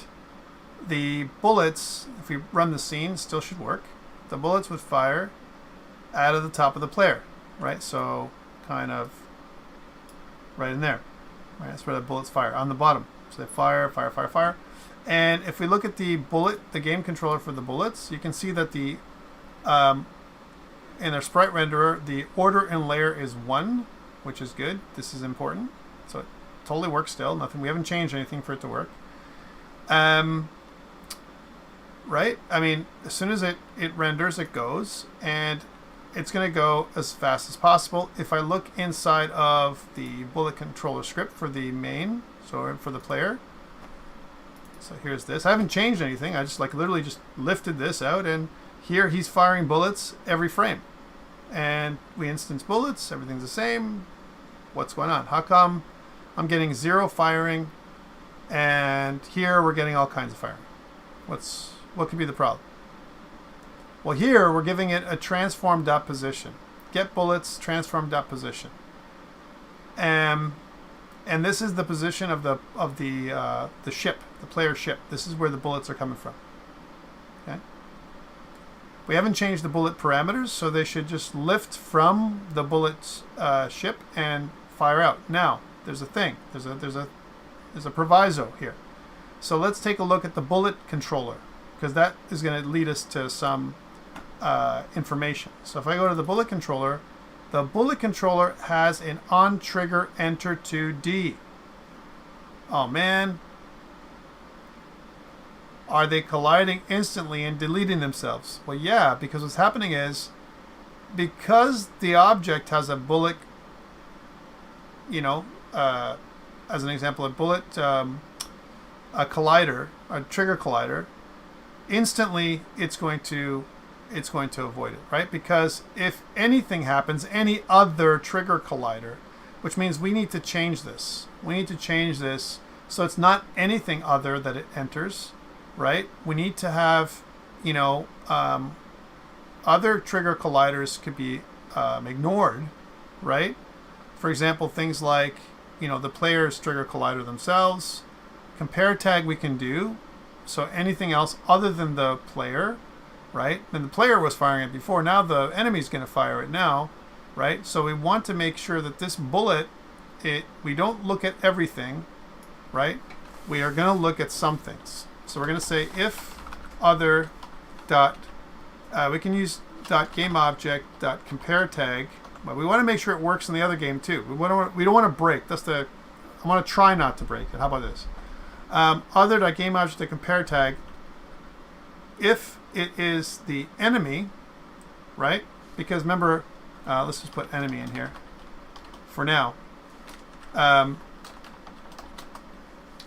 the bullets, if we run the scene, still should work. The bullets would fire out of the top of the player, right? So kind of right in there, right? That's where the bullets fire, on the bottom. So they fire, fire, fire, fire. And if we look at the game controller for the bullets, you can see that in our sprite renderer, the order in layer is 1, which is good. This is important. So it totally works still. Nothing. We haven't changed anything for it to work. Right? I mean, as soon as it renders, it goes, and it's going to go as fast as possible. If I look inside of the bullet controller script for the main, so for the player, so here's this. I haven't changed anything. I just literally just lifted this out, and here he's firing bullets every frame. And we instance bullets, everything's the same. What's going on? How come I'm getting 0 firing, and here we're getting all kinds of firing? What could be the problem? Well, here we're giving it a transform.position. Get bullets, transform.position. And this is the position of the ship, the player ship. This is where the bullets are coming from. Okay. We haven't changed the bullet parameters, so they should just lift from the bullet's ship and fire out. Now, there's a thing. There's a proviso here. So let's take a look at the bullet controller, because that is going to lead us to some information. So if I go to the bullet controller has an on trigger enter to D. Oh man. Are they colliding instantly and deleting themselves? Well, yeah, because what's happening is, because the object has a bullet, as an example, a bullet, a collider, a trigger collider, instantly it's going to avoid it, right? Because if anything happens, any other trigger collider, which means we need to change this. We need to change this so it's not anything other that it enters. Right? We need to have, other trigger colliders could be ignored, right? For example, things like, the player's trigger collider themselves. Compare tag we can do. So anything else other than the player right? And the player was firing it before. Now the enemy's going to fire it now, right? So we want to make sure that this bullet, we don't look at everything, right? We are going to look at some things. So we're going to say if other dot, we can use dot game object dot compare tag, but we want to make sure it works in the other game too. We don't want to break. I want to try not to break it. How about this? Other dot game object dot compare tag. If it is the enemy, right? Because remember, let's just put enemy in here for now.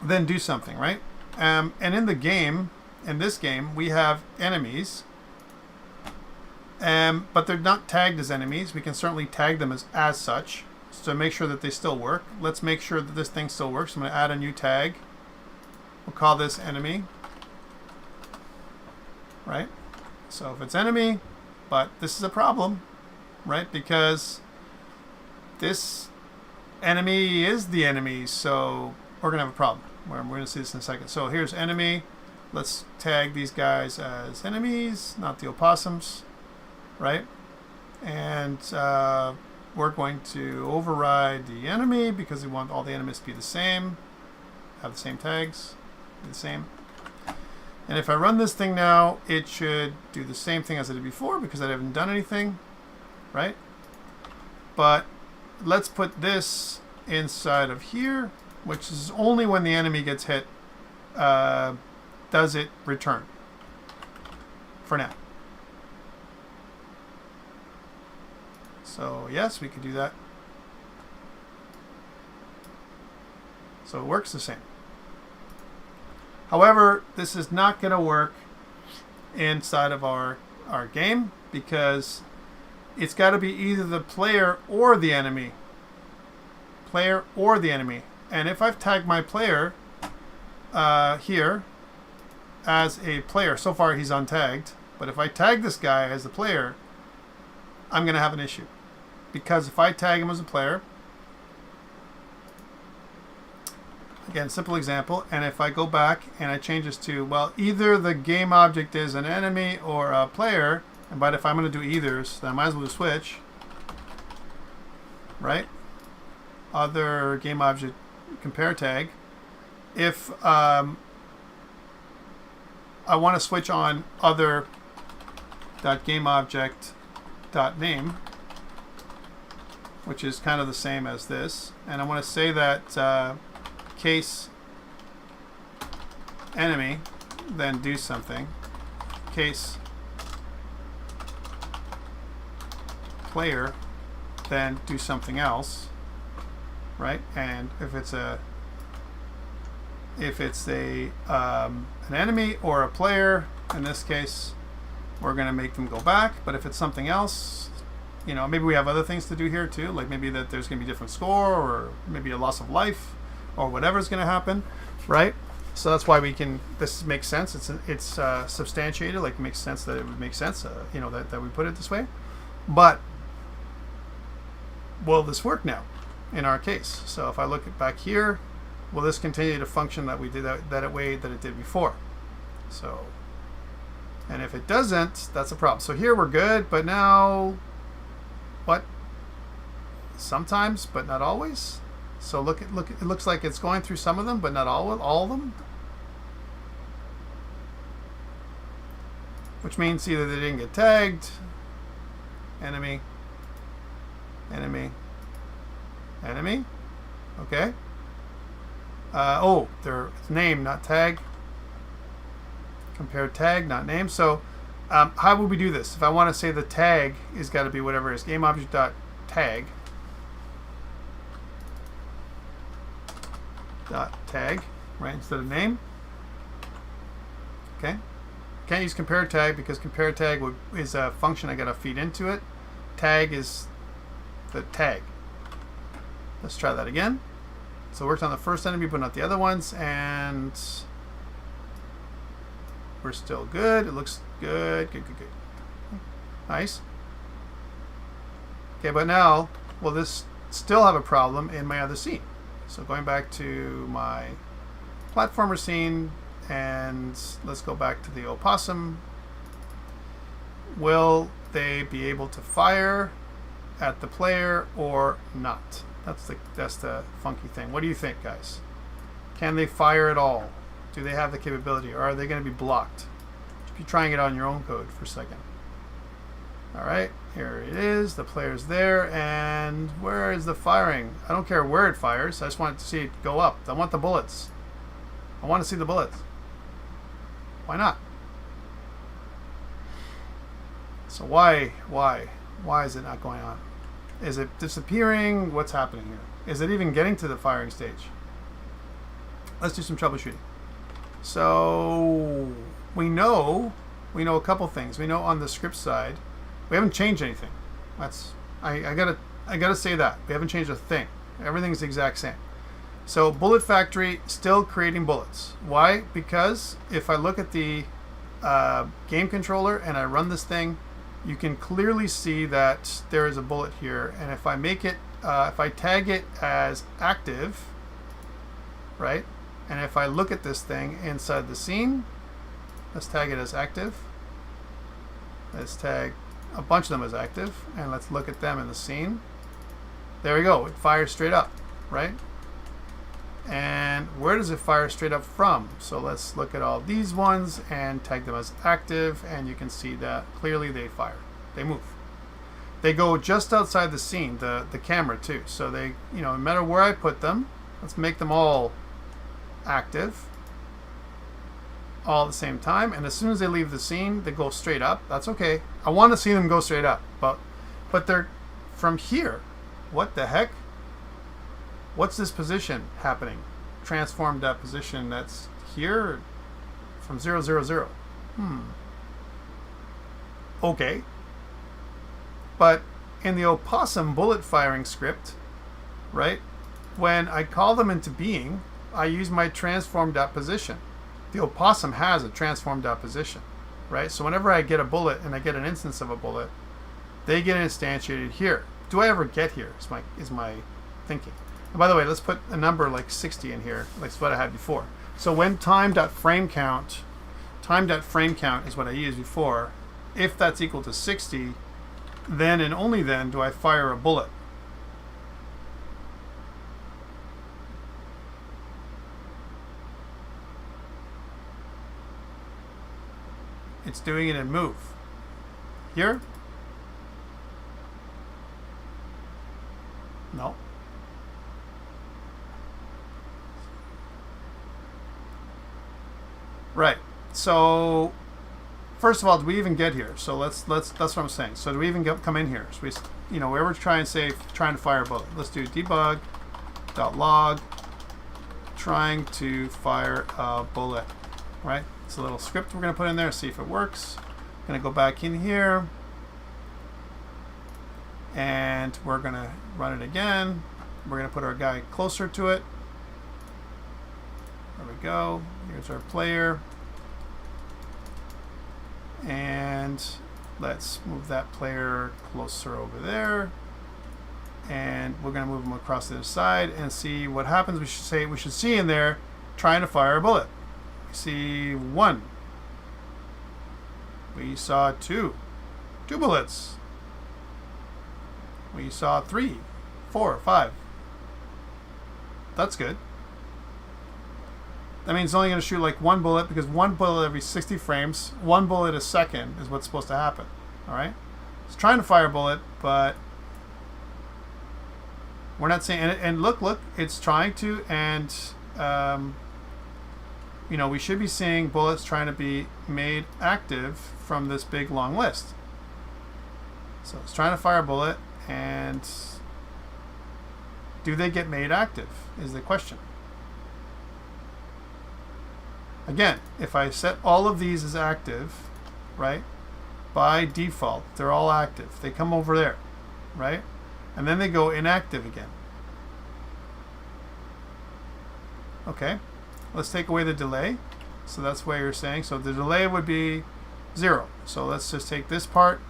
Then do something, right? And in the game, in this game, we have enemies, but they're not tagged as enemies. We can certainly tag them as such, so make sure that they still work. Let's make sure that this thing still works. I'm going to add a new tag. We'll call this enemy, right? So if it's enemy, but this is a problem, right? Because this enemy is the enemy, so we're going to have a problem. We're going to see this in a second. So here's enemy. Let's tag these guys as enemies, not the opossums, right? And we're going to override the enemy because we want all the enemies to be the same, have the same tags, be the same. And if I run this thing now, it should do the same thing as I did before because I haven't done anything, right? But let's put this inside of here, which is only when the enemy gets hit does it return for now. So yes, we could do that. So it works the same. However, this is not going to work inside of our game because it's got to be either the player or the enemy. Player or the enemy. And if I've tagged my player here as a player, so far he's untagged, but if I tag this guy as a player, I'm going to have an issue. Because if I tag him as a player, again, simple example, and if I go back and I change this to, well, either the game object is an enemy or a player, but if I'm going to do either's, then I might as well do switch, right? Other game object compare tag. If I want to switch on other dot game object dot name, which is kind of the same as this, and I want to say that case enemy, then do something, case player, then do something else, right? And if it's an enemy or a player, in this case, we're going to make them go back. But if it's something else, you know, maybe we have other things to do here too, like maybe that there's going to be different score, or maybe a loss of life, or whatever's going to happen, right? So that's why we can. This makes sense. It's substantiated. Like it makes sense that it would make sense. You know, that we put it this way. But will this work now in our case? So if I look back here, will this continue to function that we did that way that it did before? So, and if it doesn't, that's a problem. So here we're good, but now what? Sometimes, but not always. So look. It looks like it's going through some of them, but not all of them. Which means either they didn't get tagged, enemy, enemy, enemy. Okay. Oh, their name, not tag. Compare tag, not name. So how would we do this? If I want to say the tag is got to be whatever it is, game object dot tag dot tag, right, instead of name. Okay. Can't use compare tag because compare tag is a function I got to feed into it. Tag is the tag. Let's try that again. So it worked on the first enemy, but not the other ones, and we're still good. It looks good. Good. Nice. Okay, but now, will this still have a problem in my other scene? So going back to my platformer scene, and let's go back to the opossum. will they be able to fire at the player or not? That's the funky thing. What do you think, guys? Can they fire at all? Do they have the capability, or are they going to be blocked? Be trying it on your own code for a second. All right, here it is. The player's there, and where is the firing? I don't care where it fires. I just want to see it go up. I want the bullets. I want to see the bullets. Why not? So why is it not going on? Is it disappearing? What's happening here? Is it even getting to the firing stage? Let's do some troubleshooting. So we know a couple things. We know on the script side, we haven't changed anything. That's I gotta say that we haven't changed a thing. Everything's the exact same. So Bullet Factory still creating bullets. Why? Because if I look at the game controller and I run this thing, you can clearly see that there is a bullet here. And if I make it, if I tag it as active, right? And if I look at this thing inside the scene, let's tag it as active. Let's tag a bunch of them as active, and let's look at them in the scene. There we go. It fires straight up, right? And where does it fire straight up from? So let's look at all these ones and tag them as active, and you can see that clearly they fire. They move. They go just outside the scene, the camera too. So they, no matter where I put them, let's make them all active all at the same time, and as soon as they leave the scene, they go straight up. That's okay. I want to see them go straight up, but they're from here. What the heck? What's this position happening? Transformed that position that's here from 0, 0, 0. Okay. But in the opossum bullet firing script, right, when I call them into being, I use my transformed that position. The opossum has a transformed out position, right? So whenever I get a bullet and I get an instance of a bullet, they get instantiated here. Do I ever get here? Is my thinking. And by the way, let's put a number like 60 in here, like what I had before. So when time.frameCount is what I used before. If that's equal to 60, then and only then do I fire a bullet. It's doing it in move. Here? No. Right. So first of all, do we even get here? So let's that's what I'm saying. So do we even come in here? So we where we're trying to fire a bullet. Let's do debug.log trying to fire a bullet. Right? It's a little script we're going to put in there, see if it works. Going to go back in here, and we're going to run it again. We're going to put our guy closer to it. There we go. Here's our player. And let's move that player closer over there. And we're going to move him across the other side and see what happens. We should see in there trying to fire a bullet. We see 1. We saw 2. 2 bullets. We saw 3, 4, 5. That's good. That means it's only going to shoot like 1 bullet, because 1 bullet every 60 frames, 1 bullet a second is what's supposed to happen. All right? It's trying to fire a bullet, but we're not saying. And look, it's trying to, and we should be seeing bullets trying to be made active from this big long list. So it's trying to fire a bullet, and do they get made active is the question. Again, if I set all of these as active, right, by default, they're all active. They come over there, right? And then they go inactive again. Okay, let's take away the delay. So that's what you're saying. So the delay would be 0. So let's just take this part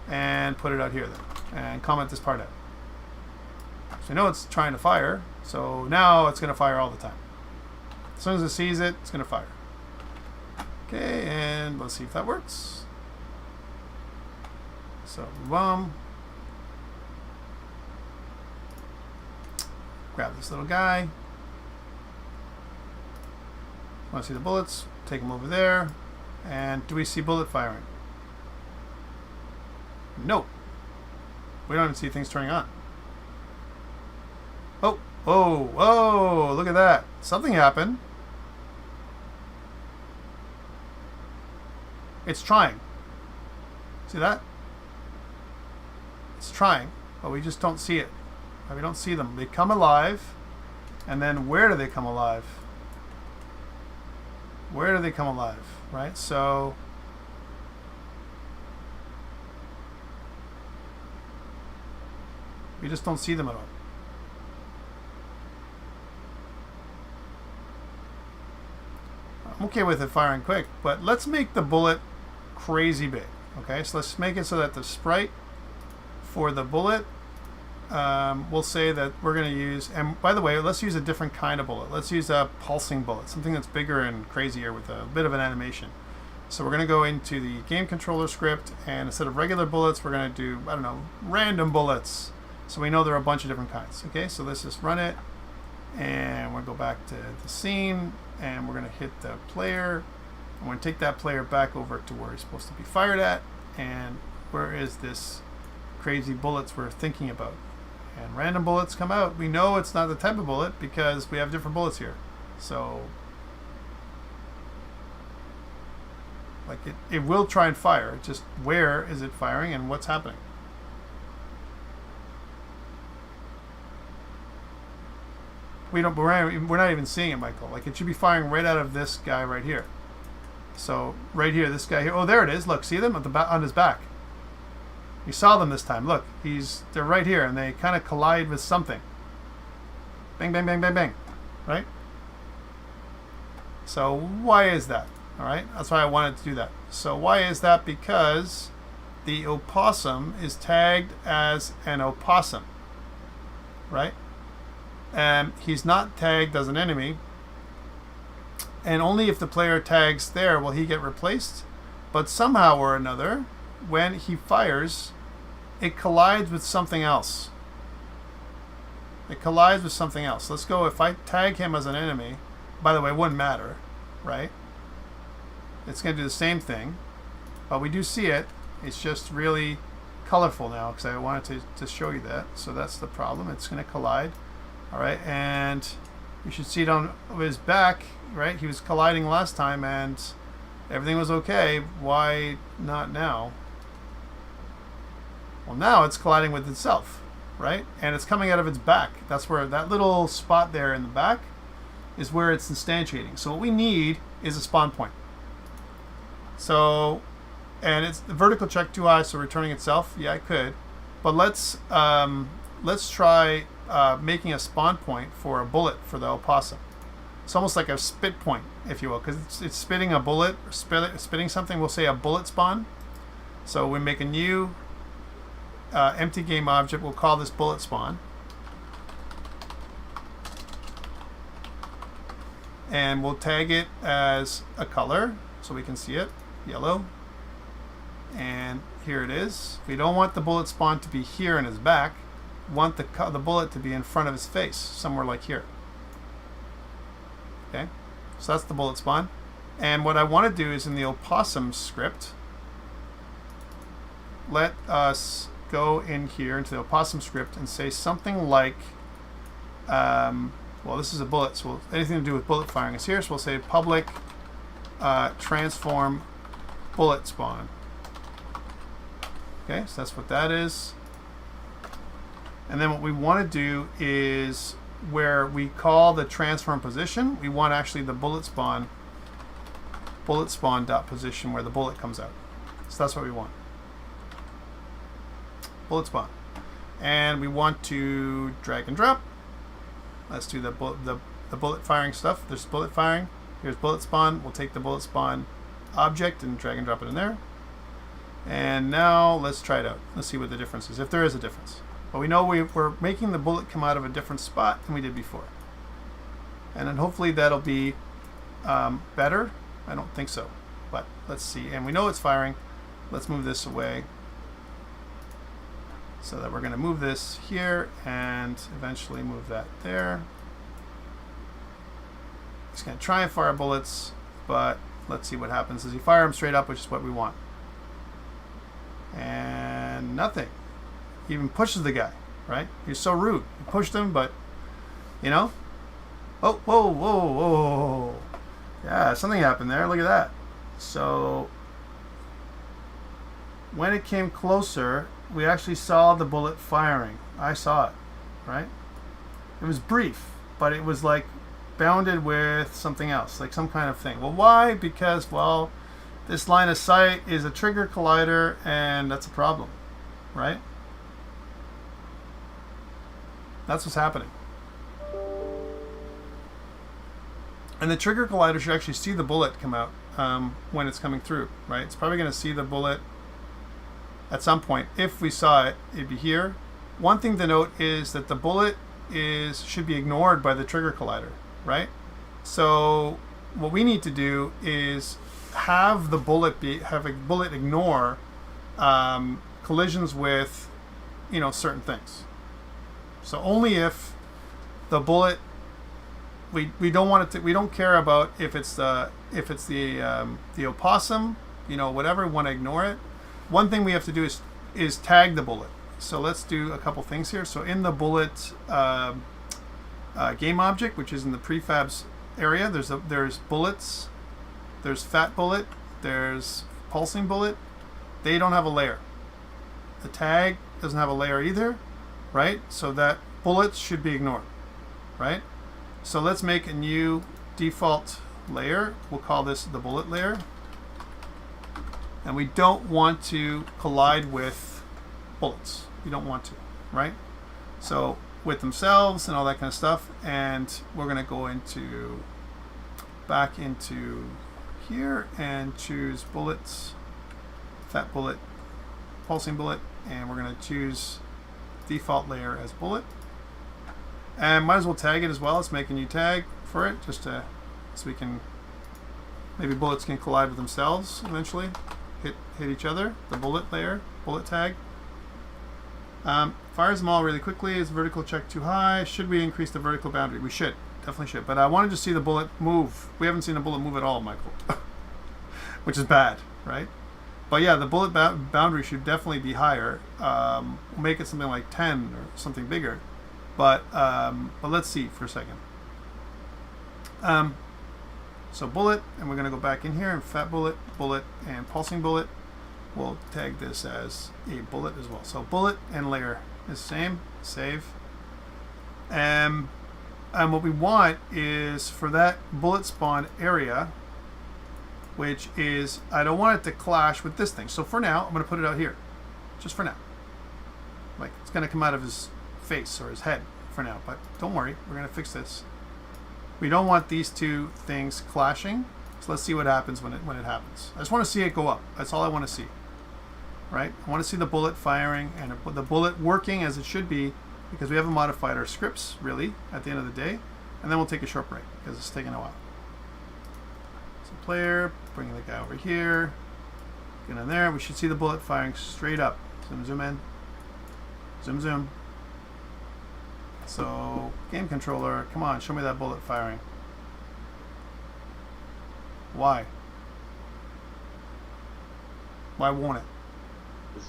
and put it out here then, and comment this part out. So you know it's trying to fire. So now it's going to fire all the time. As soon as it sees it, it's going to fire. Okay, and let's see if that works. So boom. Grab this little guy. Want to see the bullets? Take them over there. And do we see bullet firing? Nope. We don't even see things turning on. Oh, whoa, whoa, look at that. Something happened. It's trying. See that? It's trying, but we just don't see it. We don't see them. They come alive, and then where do they come alive? Where do they come alive, right? So we just don't see them at all. I'm okay with it firing quick, but let's make the bullet crazy big. Okay, so let's make it so that the sprite for the bullet, we'll say that we're going to use, and by the way, let's use a different kind of bullet. Let's use a pulsing bullet, something that's bigger and crazier with a bit of an animation. So we're going to go into the game controller script, and instead of regular bullets, we're going to do, I don't know, random bullets. So we know there are a bunch of different kinds. Okay, so let's just run it, and we'll go back to the scene, and we're going to hit the player. I'm going to take that player back over to where he's supposed to be fired at, and where is this crazy bullets we're thinking about? And random bullets come out. We know it's not the type of bullet because we have different bullets here. So like it will try and fire. It's just where is it firing and what's happening? We're not even seeing it, Michael. Like it should be firing right out of this guy right here. So right here, this guy here. Oh, there it is. Look, see them at the on his back. You saw them this time. Look, they're right here, and they kind of collide with something. Bang, bang, bang, bang, bang. Right? So why is that? All right, that's why I wanted to do that. So why is that? Because the opossum is tagged as an opossum. Right? And he's not tagged as an enemy. And only if the player tags there will he get replaced. But somehow or another, when he fires, it collides with something else. It collides with something else. Let's go, if I tag him as an enemy, by the way, it wouldn't matter, right? It's going to do the same thing. But we do see it. It's just really colorful now because I wanted to show you that. So that's the problem. It's going to collide. All right, and you should see it on his back, right? He was colliding last time and everything was okay. Why not now? Well, now it's colliding with itself, right? And it's coming out of its back. That's where that little spot there in the back is where it's instantiating. So what we need is a spawn point. So, and it's the vertical check too high, so returning itself. Yeah, I could, but let's try making a spawn point for a bullet for the opossum. It's almost like a spit point, if you will, because it's spitting a bullet, or spitting something. We'll say a bullet spawn. So we make a new empty game object. We'll call this bullet spawn. And we'll tag it as a color so we can see it, yellow. And here it is. We don't want the bullet spawn to be here in his back. We want the bullet to be in front of his face, somewhere like here. Okay, so that's the bullet spawn. And what I want to do is in the opossum script, let us go in here into the opossum script and say something like, well, this is a bullet, so anything to do with bullet firing is here. So we'll say public transform bullet spawn. Okay, so that's what that is. And then what we want to do is where we call the transform position, we want actually the bullet spawn dot position where the bullet comes out. So that's what we want. Bullet spawn. And we want to drag and drop. Let's do the bullet firing stuff. There's bullet firing. Here's bullet spawn. We'll take the bullet spawn object and drag and drop it in there. And now let's try it out. Let's see what the difference is, if there is a difference. But we know we're making the bullet come out of a different spot than we did before. And then hopefully that'll be better. I don't think so, but let's see. And we know it's firing. Let's move this away. So that we're going to move this here and eventually move that there. He's going to try and fire bullets, but let's see what happens as he fire them straight up, which is what we want. And nothing. He even pushes the guy, right? He's so rude. He pushed him, but, you know. Oh, whoa, whoa, whoa. Yeah, something happened there. Look at that. So when it came closer, we actually saw the bullet firing. I saw it, right? It was brief, but it was like bounded with something else, like some kind of thing. Well, why? Because, well, this line of sight is a trigger collider, and that's a problem, right? That's what's happening. And the trigger collider should actually see the bullet come out when it's coming through, right? It's probably going to see the bullet at some point. If we saw it, it'd be here. One thing to note is that the bullet should be ignored by the trigger collider, right? So what we need to do is have a bullet ignore collisions with, you know, certain things. So only if the bullet, we don't want it to, we don't care about if it's the opossum, you know, whatever, we want to ignore it. One thing we have to do is tag the bullet. So let's do a couple things here. So in the bullet game object, which is in the prefabs area, there's bullets, there's fat bullet, there's pulsing bullet. They don't have a layer. The tag doesn't have a layer either, right? So that bullets should be ignored, right? So let's make a new default layer. We'll call this the bullet layer. And we don't want to collide with bullets. We don't want to, right? So with themselves and all that kind of stuff. And we're going to go back into here and choose bullets, fat bullet, pulsing bullet, and we're going to choose default layer as bullet. And might as well tag it as well. Let's make a new tag for it, just so we can, maybe bullets can collide with themselves eventually, hit each other. The bullet layer, bullet tag. Fires them all really quickly. Is vertical check too high? Should we increase the vertical boundary? We should, definitely should. But I wanted to see the bullet move. We haven't seen a bullet move at all, Michael, which is bad, right? But yeah, the bullet boundary should definitely be higher. Make it something like 10 or something bigger. But let's see for a second. So bullet, and we're going to go back in here and fat bullet, bullet, and pulsing bullet. We'll tag this as a bullet as well. So bullet and layer is the same. Save. And what we want is for that bullet spawn area, which is, I don't want it to clash with this thing. So for now, I'm going to put it out here. Just for now. Like, it's going to come out of his face or his head for now, but don't worry, we're going to fix this. We don't want these two things clashing, so let's see what happens when it happens. I just want to see it go up. That's all I want to see, right? I want to see the bullet firing and the bullet working as it should be, because we haven't modified our scripts really at the end of the day. And then we'll take a short break because it's taking a while. So player, bring the guy over here, get in there. We should see the bullet firing straight up. Zoom in, zoom. So, game controller, come on, show me that bullet firing. Why? Why won't it?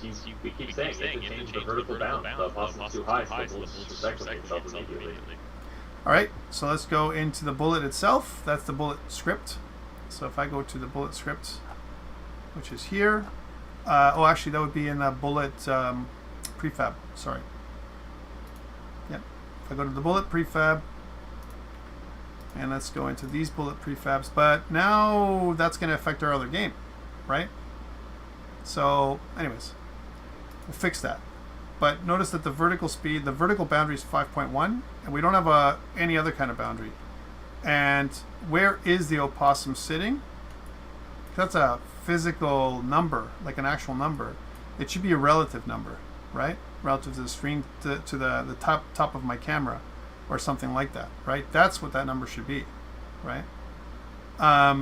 We keep saying you have to change the vertical bound. The opossum's too high, so the bullets just expect themselves immediately. Alright, so let's go into the bullet itself. That's the bullet script. So if I go to the bullet script, which is here. Oh, actually, that would be in the bullet prefab. Sorry. Yep. If I go to the bullet prefab, and let's go into these bullet prefabs. But now that's going to affect our other game, right? So, anyways, we'll fix that. But notice that the vertical speed, the vertical boundary is 5.1, and we don't have any other kind of boundary. And where is the opossum sitting? That's a physical number, like an actual number. It should be a relative number, right? Relative to the screen, to the top of my camera, or something like that, right? That's what that number should be, right? There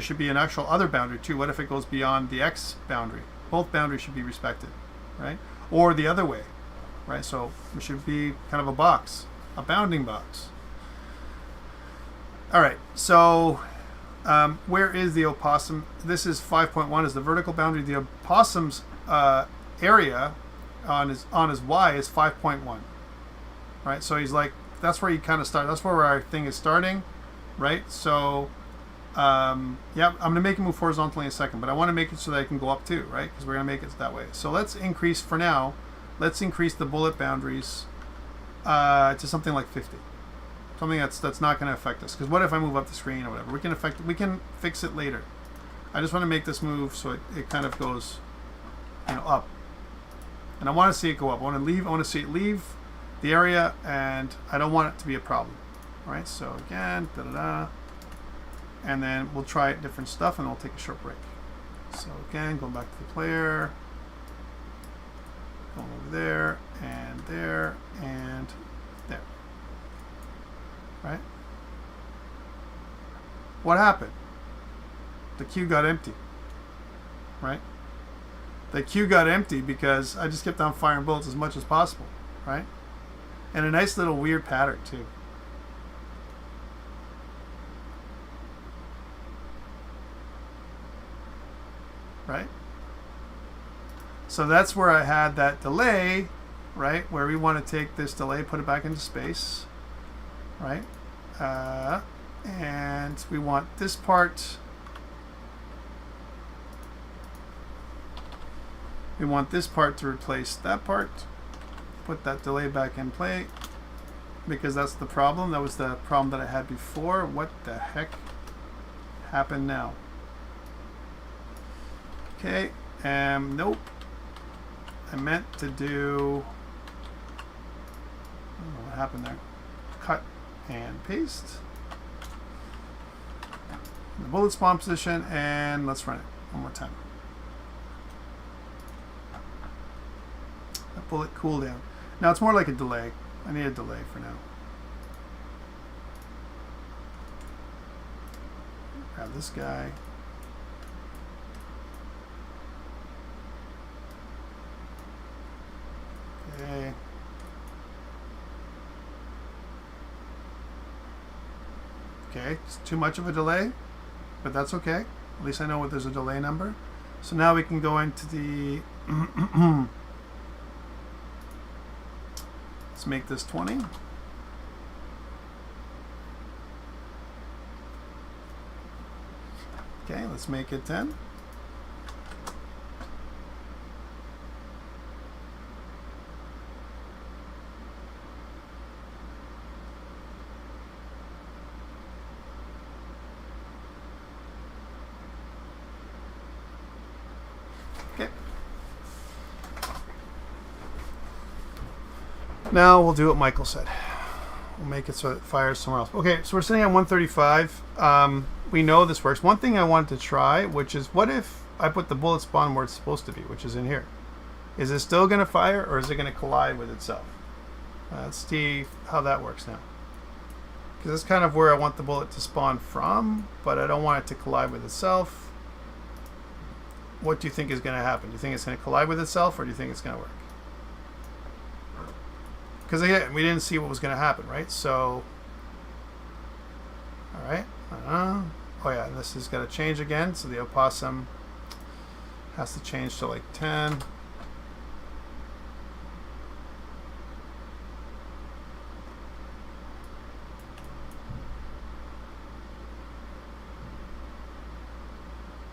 should be an actual other boundary too. What if it goes beyond the X boundary? Both boundaries should be respected, right? Or the other way, right? So it should be kind of a box, a bounding box. All right, so where is the opossum? This is 5.1 is the vertical boundary. The opossum's area on his Y is 5.1, right? So he's like, that's where you kind of start. That's where our thing is starting, right? So yeah, I'm gonna make it move horizontally in a second, but I want to make it so that I can go up too, right? Because we're gonna make it that way. So let's increase for now. Let's increase the bullet boundaries to something like 50. Something that's not going to affect us. Because what if I move up the screen or whatever? We can fix it later. I just want to make this move so it kind of goes, up. And I want to see it go up. I want to see it leave the area, and I don't want it to be a problem. All right. So again, and then we'll try different stuff, and we'll take a short break. So again, going back to the player, going over there, and there, and there. Right? What happened? The queue got empty. Right? The queue got empty because I just kept on firing bullets as much as possible. Right? And a nice little weird pattern too. Right? So that's where I had that delay, right? Where we want to take this delay, put it back into space. Right? And we want this part. We want this part to replace that part. Put that delay back in play. Because that's the problem. That was the problem that I had before. What the heck happened now? Okay. Nope. I meant to do... I don't know what happened there. Cut. And paste the bullet spawn position, and let's run it one more time. That bullet cooldown. Now it's more like a delay. I need a delay for now. Grab this guy. Okay. Okay, it's too much of a delay, but that's okay. At least I know what there's a delay number. So now we can go into the... Let's make this 20. Okay, let's make it 10. Now we'll do what Michael said. We'll make it so it fires somewhere else. Okay, so we're sitting at 135. We know this works. One thing I wanted to try, which is what if I put the bullet spawn where it's supposed to be, which is in here? Is it still going to fire, or is it going to collide with itself? Let's see how that works now. Because that's kind of where I want the bullet to spawn from, but I don't want it to collide with itself. What do you think is going to happen? Do you think it's going to collide with itself, or do you think it's going to work? Because again, we didn't see what was going to happen, right? So, all right. Oh yeah, this has got to change again. So the opossum has to change to like 10.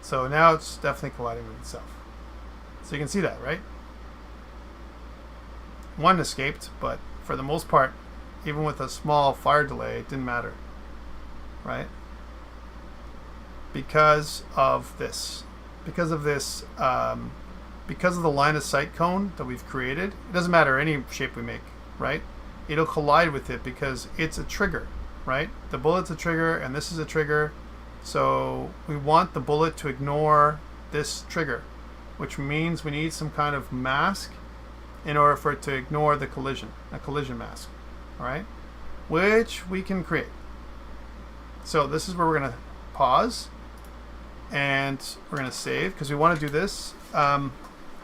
So now it's definitely colliding with itself. So you can see that, right? One escaped, but for the most part, even with a small fire delay, it didn't matter, right? Because of this. Because of this, because of the line of sight cone that we've created, it doesn't matter any shape we make, right? It'll collide with it because it's a trigger, right? The bullet's a trigger, and this is a trigger. So we want the bullet to ignore this trigger, which means we need some kind of mask in order for it to ignore the collision, a collision mask, all right? Which we can create. So this is where we're going to pause, and we're going to save, because we want to do this.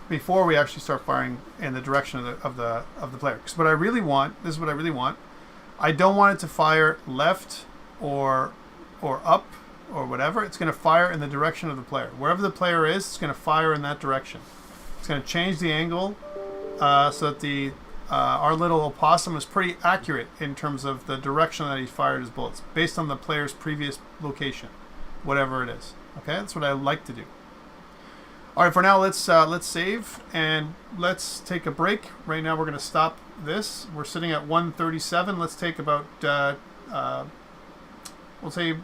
before we actually start firing in the direction of the player. Because what I really want, this is what I really want. I don't want it to fire left or up or whatever. It's going to fire in the direction of the player. Wherever the player is, it's going to fire in that direction. It's going to change the angle so that our little opossum is pretty accurate in terms of the direction that he fired his bullets, based on the player's previous location, whatever it is. Okay, that's what I like to do. All right, for now, let's save and let's take a break. Right now, we're going to stop this. We're sitting at 1:37. Let's take about we'll say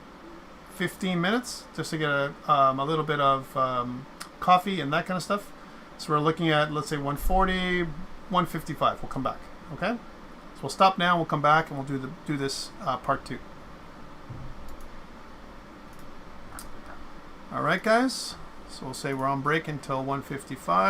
15 minutes just to get a little bit of coffee and that kind of stuff. So we're looking at, let's say, 1:40, 1:55. We'll come back. Okay, so we'll stop now. We'll come back and we'll do this part 2. All right, guys. So we'll say we're on break until 1:55.